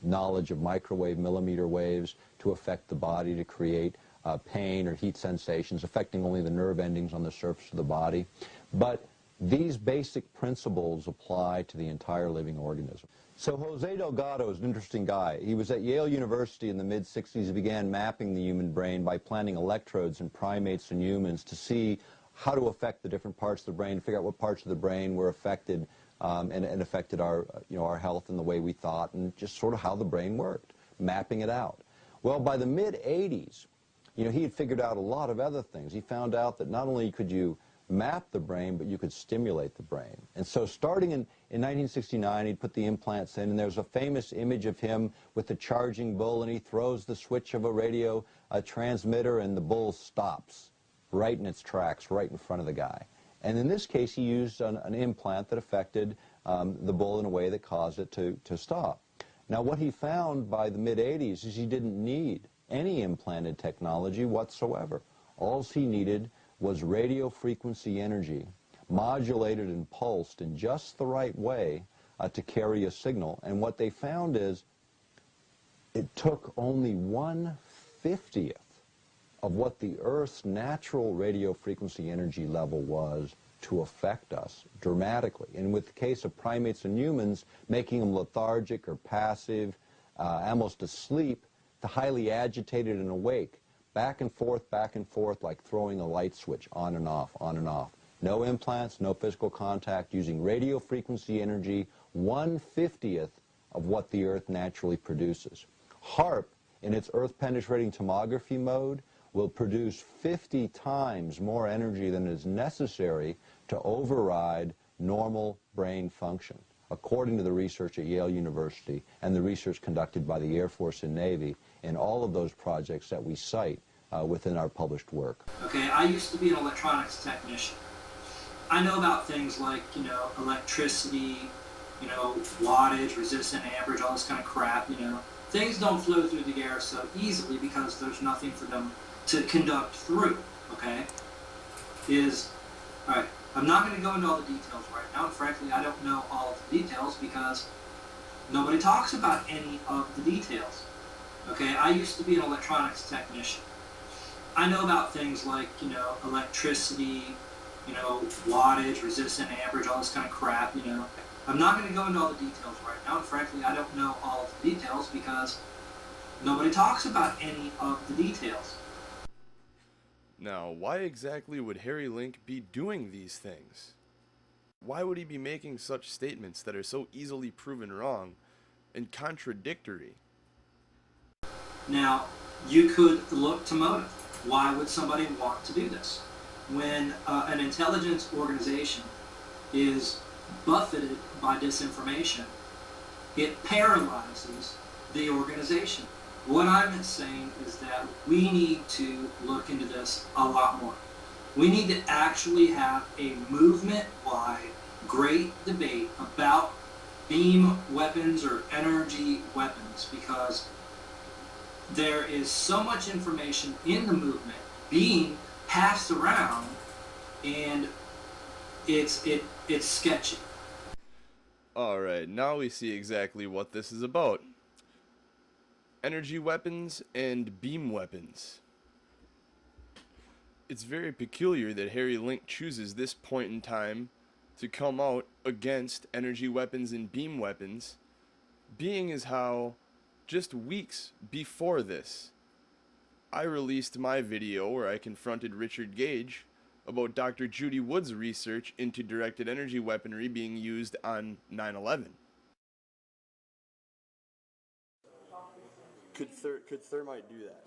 knowledge of microwave millimeter waves to affect the body to create pain or heat sensations, affecting only the nerve endings on the surface of the body. But these basic principles apply to the entire living organism. So Jose Delgado is an interesting guy. He was at Yale University in the mid-60s. He began mapping the human brain by planting electrodes in primates and humans to see how to affect the different parts of the brain, figure out what parts of the brain were affected and affected our, our health and the way we thought, and just sort of how the brain worked, mapping it out. Well, by the mid-80s, he had figured out a lot of other things. He found out that not only could you map the brain, but you could stimulate the brain. And so starting in 1969, he'd put the implants in, and there's a famous image of him with the charging bull, and he throws the switch of a radio transmitter, and the bull stops right in its tracks, right in front of the guy. And in this case, he used an implant that affected the bull in a way that caused it to stop. Now, what he found by the mid-80s is he didn't need any implanted technology whatsoever. All he needed was radio frequency energy, modulated and pulsed in just the right way to carry a signal. And what they found is it took only 1/50th of what the Earth's natural radio frequency energy level was to affect us dramatically. And with the case of primates and humans, making them lethargic or passive, almost asleep, to highly agitated and awake, back and forth, like throwing a light switch, on and off, on and off. No implants, no physical contact, using radio frequency energy, 1/50th of what the Earth naturally produces. HAARP, in its Earth-penetrating tomography mode, will produce 50 times more energy than is necessary to override normal brain function, according to the research at Yale University and the research conducted by the Air Force and Navy in all of those projects that we cite within our published work. Okay, I used to be an electronics technician. I know about things like, electricity, wattage, resistance, amperage, all this kind of crap, Things don't flow through the air so easily because there's nothing for them to conduct through, okay? Alright, I'm not going to go into all the details right now, and frankly, I don't know all of the details because nobody talks about any of the details, okay? I used to be an electronics technician. I know about things like, electricity, wattage, resistance, amperage, all this kind of crap, I'm not going to go into all the details right now, and frankly, I don't know all of the details because nobody talks about any of the details. Now, why exactly would Harry Link be doing these things? Why would he be making such statements that are so easily proven wrong and contradictory? Now, you could look to motive. Why would somebody want to do this? When an intelligence organization is buffeted by disinformation, it paralyzes the organization. What I'm saying is that we need to look into this a lot more. We need to actually have a movement-wide great debate about beam weapons or energy weapons, because there is so much information in the movement being passed around, and it's sketchy. Alright, now we see exactly what this is about. Energy weapons and beam weapons. It's very peculiar that Harry Link chooses this point in time to come out against energy weapons and beam weapons, being as how just weeks before this, I released my video where I confronted Richard Gage about Dr. Judy Wood's research into directed energy weaponry being used on 9/11. Could thermite do that?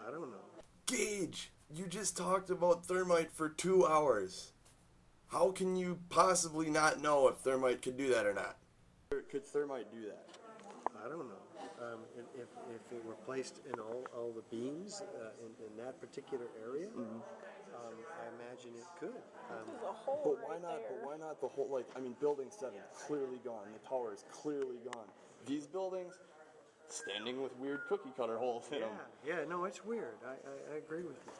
I don't know. Gage, you just talked about thermite for 2 hours. How can you possibly not know if thermite could do that or not? Could thermite do that? I don't know. If it were placed in all the beams in that particular area, I imagine it could. But why not? But why not the whole? Building 7 clearly gone. The tower is clearly gone. These buildings, standing with weird cookie cutter holes in them. Yeah. No, it's weird. I agree with you.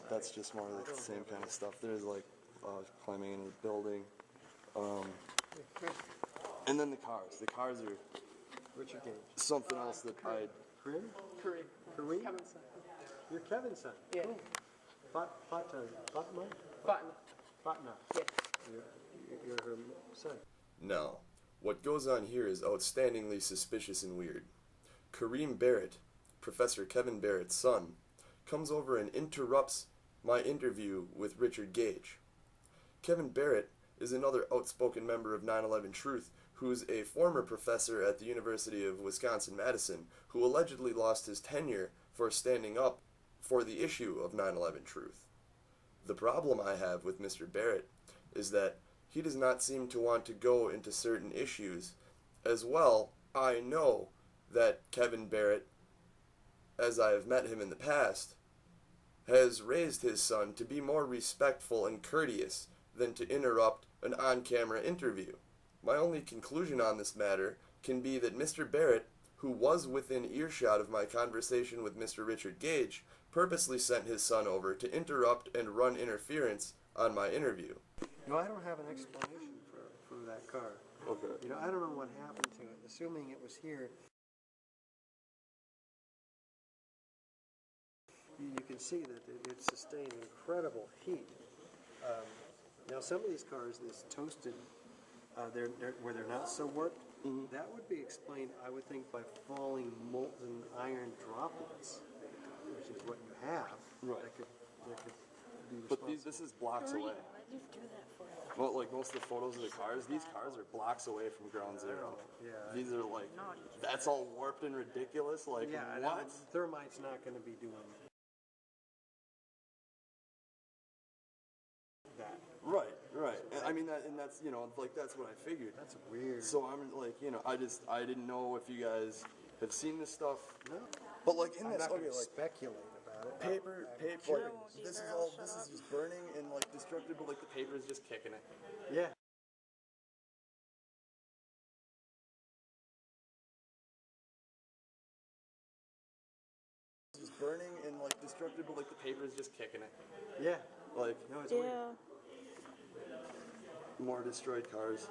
That's just more like the same kind of stuff. There's climbing in a building, and then the cars. The cars are Richard Gage. something else that I. Kareem? Kareem? Kevin's son. You're Kevin's son? Yeah. Oh. Fatma? Fatma. Yeah. You're her son. No. What goes on here is outstandingly suspicious and weird. Kareem Barrett, Professor Kevin Barrett's son, comes over and interrupts my interview with Richard Gage. Kevin Barrett is another outspoken member of 9/11 Truth who's a former professor at the University of Wisconsin-Madison who allegedly lost his tenure for standing up for the issue of 9/11 Truth. The problem I have with Mr. Barrett is that he does not seem to want to go into certain issues. As well, I know that Kevin Barrett, as I have met him in the past, has raised his son to be more respectful and courteous than to interrupt an on-camera interview. My only conclusion on this matter can be that Mr. Barrett, who was within earshot of my conversation with Mr. Richard Gage, purposely sent his son over to interrupt and run interference on my interview. No, I don't have an explanation for that car. Okay. You know, I don't know what happened to it. Assuming it was here, you can see that it sustained incredible heat. Now, some of these cars, this toasted, where they're not so warped, that would be explained, I would think, by falling molten iron droplets, which is what you have. Right. That could be But responsible. this is blocks away. Why'd you do that for? Well, like most of the photos of the cars, these cars are blocks away from ground zero. Yeah. These are like, that's all warped and ridiculous. Like, Yeah, I what? know. Thermite's not going to be doing that. Right. I mean, that's, you know, like, that's what I figured. That's weird. So I'm like, you know, I didn't know if you guys have seen this stuff. No. But like in I'm this, not going okay, to like speculate about it. paper, I'm like, curious. this is just burning and like destructive, but like the paper is just kicking it. Yeah. It's just burning and like destructive, but like the paper is just kicking it. Yeah. Like No, it's weird. Yeah. more destroyed cars.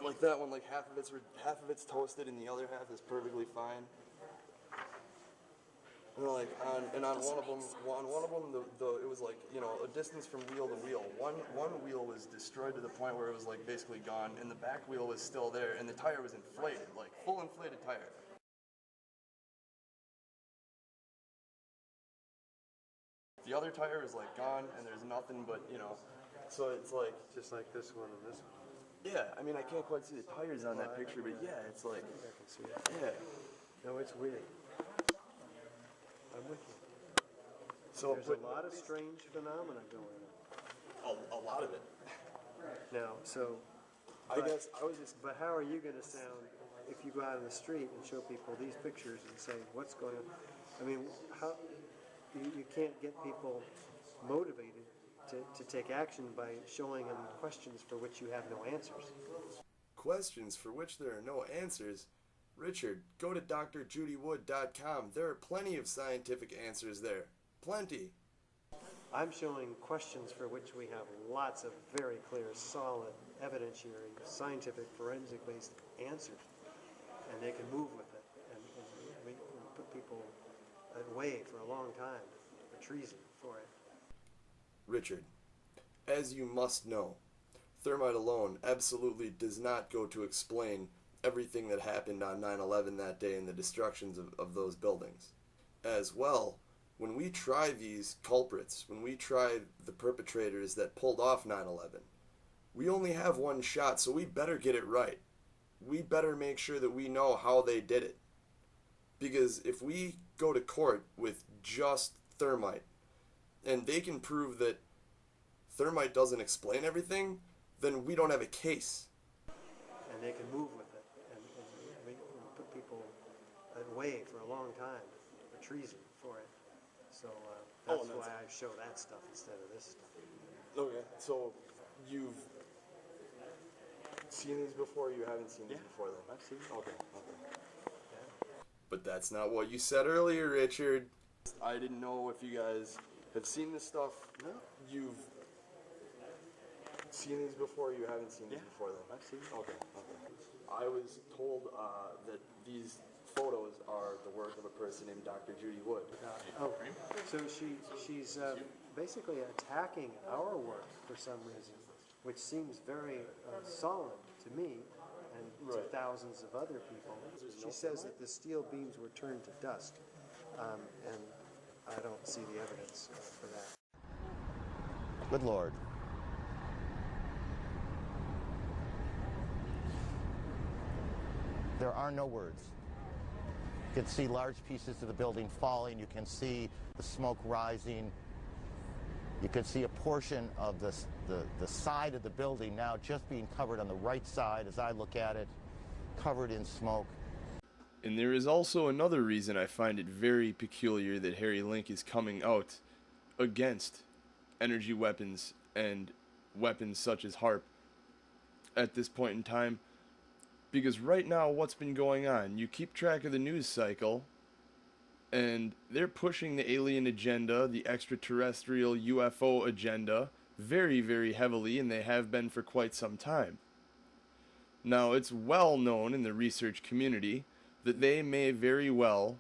Like that one, like half of it's toasted and the other half is perfectly fine. And like on one of them, it was like, you know, a distance from wheel to wheel. One wheel was destroyed to the point where it was like basically gone, and the back wheel was still there, and the tire was inflated, like full inflated tire. The other tire is like gone, and there's nothing but, you know, so it's like, Just like this one and this one. yeah, I mean, I can't quite see the tires on that picture, but yeah, it's like, I can see it. yeah. No, it's weird. I'm with you. So There's a lot of strange phenomena going on. a lot of it. Now, so, I guess I was just, but how are you going to sound if you go out on the street and show people these pictures and say, what's going on? I mean, how you can't get people motivated to take action by showing them questions for which you have no answers. questions for which there are no answers. Richard, go to drjudywood.com. There are plenty of scientific answers there. Plenty. I'm showing questions for which we have lots of very clear, solid, evidentiary, scientific, forensic-based answers, and they can move with it and put people away for a long time for treason for it. Richard, as you must know, thermite alone absolutely does not go to explain everything that happened on 9/11 that day and the destructions of those buildings. As well, when we try these culprits, when we try the perpetrators that pulled off 9/11, we only have one shot, so we better get it right. We better make sure that we know how they did it. Because if we go to court with just thermite, and they can prove that thermite doesn't explain everything, then we don't have a case. And they can move with it and put people away for a long time for treason for it. So that's why I show that stuff instead of this stuff. Okay, so you've seen these before, you haven't seen these before then? I've seen it. Okay. But that's not what you said earlier, Richard. I didn't know if you guys have seen this stuff. No. You've seen these before, you haven't seen these before then? I've seen it. Okay. I was told that these photos are the work of a person named Dr. Judy Wood. So she's basically attacking our work for some reason, which seems very solemn to me and to thousands of other people. She says that the steel beams were turned to dust, and I don't see the evidence for that. Good Lord. There are no words. You can see large pieces of the building falling. You can see the smoke rising. You can see a portion of the side of the building now just being covered on the right side as I look at it, covered in smoke. And there is also another reason I find it very peculiar that Harry Link is coming out against energy weapons and weapons such as HAARP at this point in time. Because right now, what's been going on? You keep track of the news cycle, And they're pushing the alien agenda, the extraterrestrial UFO agenda, very, very heavily, and they have been for quite some time. Now, it's well known in the research community that they may very well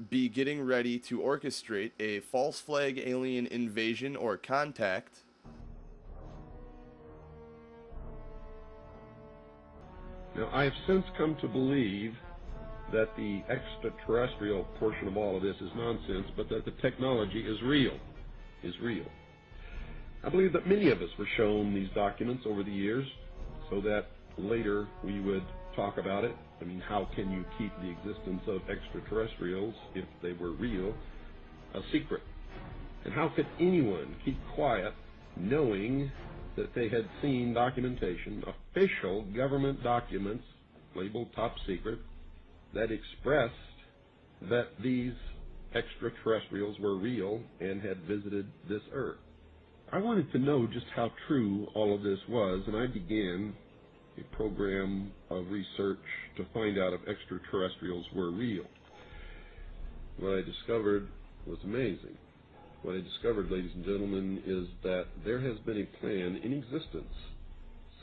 be getting ready to orchestrate a false flag alien invasion or contact. Now, I have since come to believe that the extraterrestrial portion of all of this is nonsense, but that the technology is real. I believe that many of us were shown these documents over the years so that later we would talk about it. I mean, how can you keep the existence of extraterrestrials, if they were real, a secret? And how could anyone keep quiet knowing that they had seen documentation, official government documents labeled top secret, that expressed that these extraterrestrials were real and had visited this earth? I wanted to know just how true all of this was, and I began a program of research to find out if extraterrestrials were real. What I discovered was amazing. What I discovered, ladies and gentlemen, is that there has been a plan in existence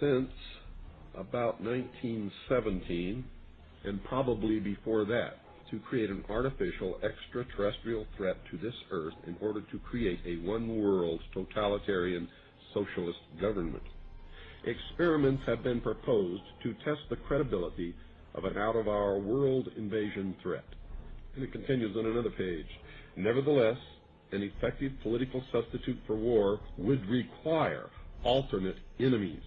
since about 1917, and probably before that, to create an artificial extraterrestrial threat to this earth in order to create a one-world totalitarian socialist government. Experiments have been proposed to test the credibility of an out-of-our-world invasion threat. And it continues on another page. Nevertheless, an effective political substitute for war would require alternate enemies,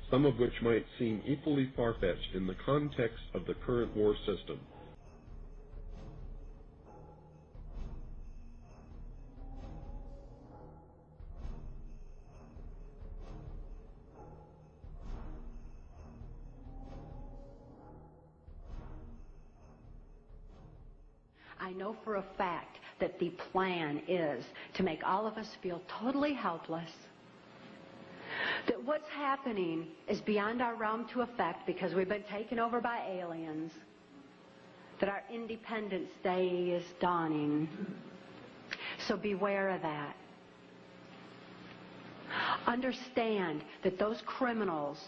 some of which might seem equally far-fetched in the context of the current war system. I know for a fact that the plan is to make all of us feel totally helpless, that what's happening is beyond our realm to affect because we've been taken over by aliens, that our Independence Day is dawning. So beware of that. Understand that those criminals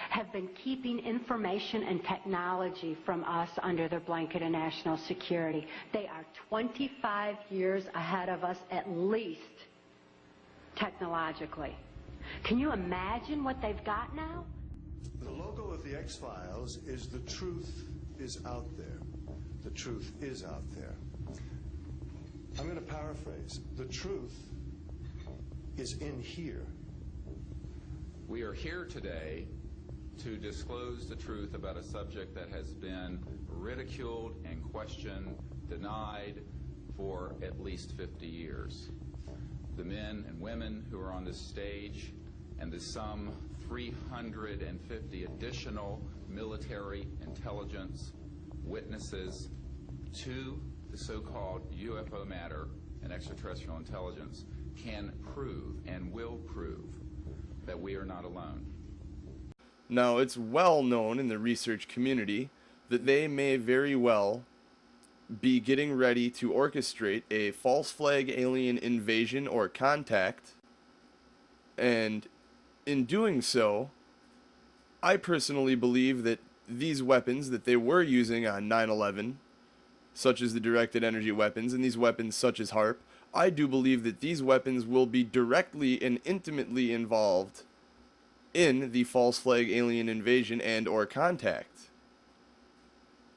have been keeping information and technology from us under their blanket of national security. They are 25 years ahead of us at least, technologically. Can you imagine what they've got now? The logo of the X-Files is "The truth is out there." The truth is out there. I'm going to paraphrase. The truth is in here. We are here today to disclose the truth about a subject that has been ridiculed and questioned, denied for at least 50 years. The men and women who are on this stage and the some 350 additional military intelligence witnesses to the so-called UFO matter and extraterrestrial intelligence can prove and will prove that we are not alone. Now, it's well known in the research community that they may very well be getting ready to orchestrate a false flag alien invasion or contact, and in doing so, I personally believe that these weapons that they were using on 9/11, such as the directed energy weapons, and these weapons such as HAARP, I do believe that these weapons will be directly and intimately involved in the false flag alien invasion and or contact.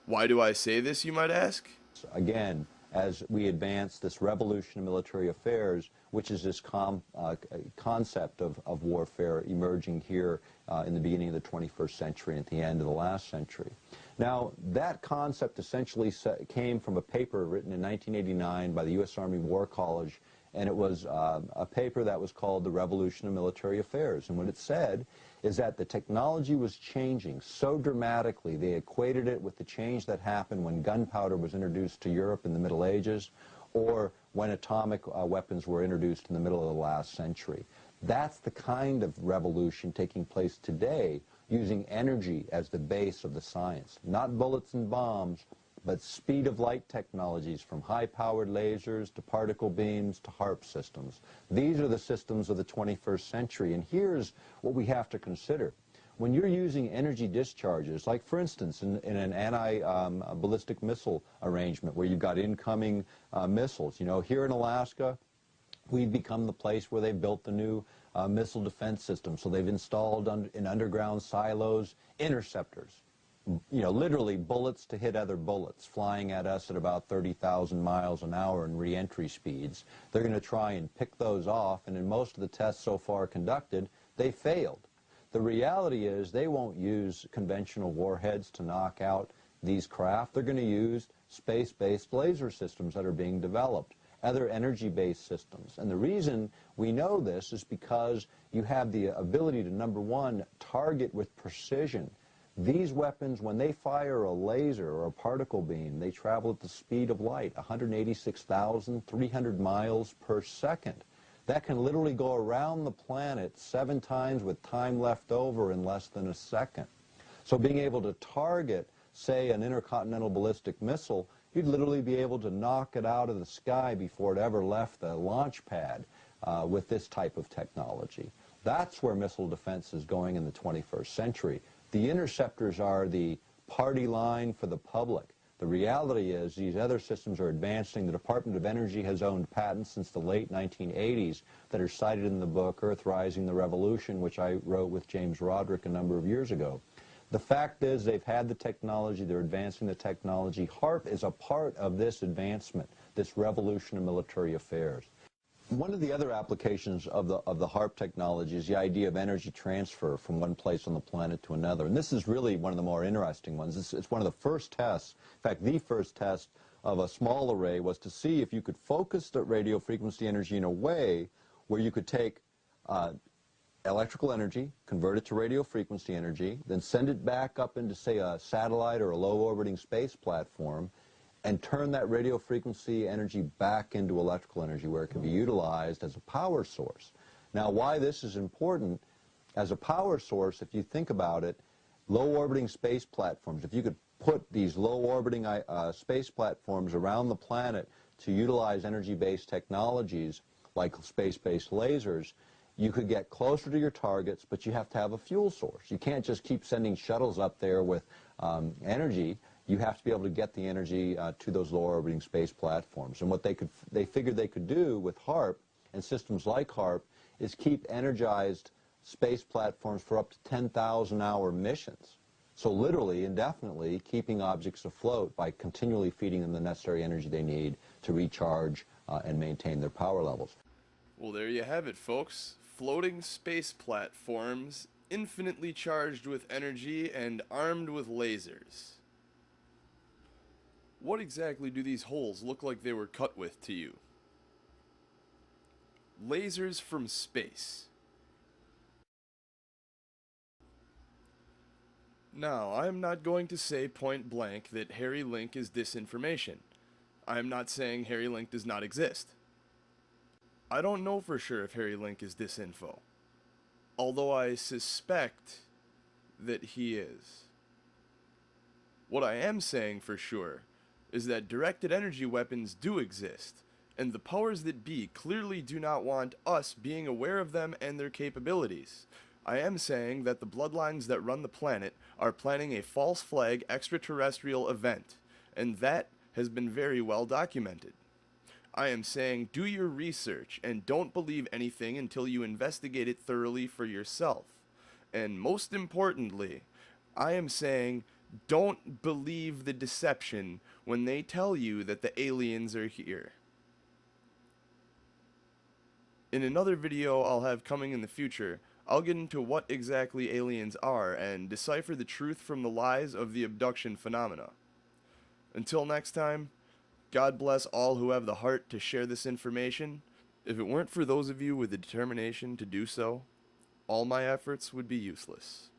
Why do I say this, you might ask? Again, as we advance this revolution in military affairs, which is this concept of warfare emerging here in the beginning of the 21st century and at the end of the last century. Now, that concept essentially came from a paper written in 1989 by the U.S. Army War College, and it was a paper that was called The Revolution of Military Affairs. And what it said is that the technology was changing so dramatically. They equated it with the change that happened when gunpowder was introduced to Europe in the Middle Ages, or when atomic weapons were introduced in the middle of the last century. That's the kind of revolution taking place today, using energy as the base of the science. Not bullets and bombs, but speed of light technologies, from high-powered lasers to particle beams to HAARP systems. These are the systems of the 21st century, and here's what we have to consider. When you're using energy discharges, like for instance in an anti-ballistic missile arrangement where you've got incoming missiles, you know, here in Alaska, we've become the place where they've built the new missile defense system. So they've installed in underground silos interceptors. You know, literally bullets to hit other bullets, flying at us at about 30,000 miles an hour in re-entry speeds. They're going to try and pick those off, and in most of the tests so far conducted, they failed. The reality is they won't use conventional warheads to knock out these craft. They're going to use space-based laser systems that are being developed, other energy-based systems. And the reason we know this is because you have the ability to, number one, target with precision. These weapons, when they fire a laser or a particle beam, they travel at the speed of light, 186,300 miles per second. That can literally go around the planet 7 times with time left over in less than a second. So being able to target, say, an intercontinental ballistic missile, you'd literally be able to knock it out of the sky before it ever left the launch pad with this type of technology. That's where missile defense is going in the 21st century. The interceptors are the party line for the public. The reality is these other systems are advancing. The Department of Energy has owned patents since the late 1980s that are cited in the book Earthrising the Revolution, which I wrote with James Roderick a number of years ago. The fact is they've had the technology, they're advancing the technology. HAARP is a part of this advancement, this revolution in military affairs. One of the other applications of the HAARP technology is the idea of energy transfer from one place on the planet to another. And this is really one of the more interesting ones. It's one of the first tests, in fact, the first test of a small array was to see if you could focus the radio frequency energy in a way where you could take electrical energy, convert it to radio frequency energy, then send it back up into, say, a satellite or a low-orbiting space platform, and turn that radio frequency energy back into electrical energy where it can be utilized as a power source. Now, why this is important, as a power source, if you think about it, low-orbiting space platforms, if you could put these low-orbiting space platforms around the planet to utilize energy-based technologies like space-based lasers, you could get closer to your targets, but you have to have a fuel source. You can't just keep sending shuttles up there with energy. You have to be able to get the energy to those low-orbiting space platforms. And what they figured they could do with HAARP and systems like HAARP is keep energized space platforms for up to 10,000-hour missions. So literally, indefinitely, keeping objects afloat by continually feeding them the necessary energy they need to recharge and maintain their power levels. Well, there you have it, folks. Floating space platforms, infinitely charged with energy and armed with lasers. What exactly do these holes look like they were cut with to you? Lasers from space. Now, I am not going to say point blank that Harry Link is disinformation. I am not saying Harry Link does not exist. I don't know for sure if Harry Link is disinfo, although I suspect that he is. What I am saying for sure is that directed energy weapons do exist, and the powers that be clearly do not want us being aware of them and their capabilities. I am saying that the bloodlines that run the planet are planning a false flag extraterrestrial event, and that has been very well documented. I am saying do your research and don't believe anything until you investigate it thoroughly for yourself. And most importantly, I am saying don't believe the deception when they tell you that the aliens are here. In another video I'll have coming in the future, I'll get into what exactly aliens are and decipher the truth from the lies of the abduction phenomena. Until next time, God bless all who have the heart to share this information. If it weren't for those of you with the determination to do so, all my efforts would be useless.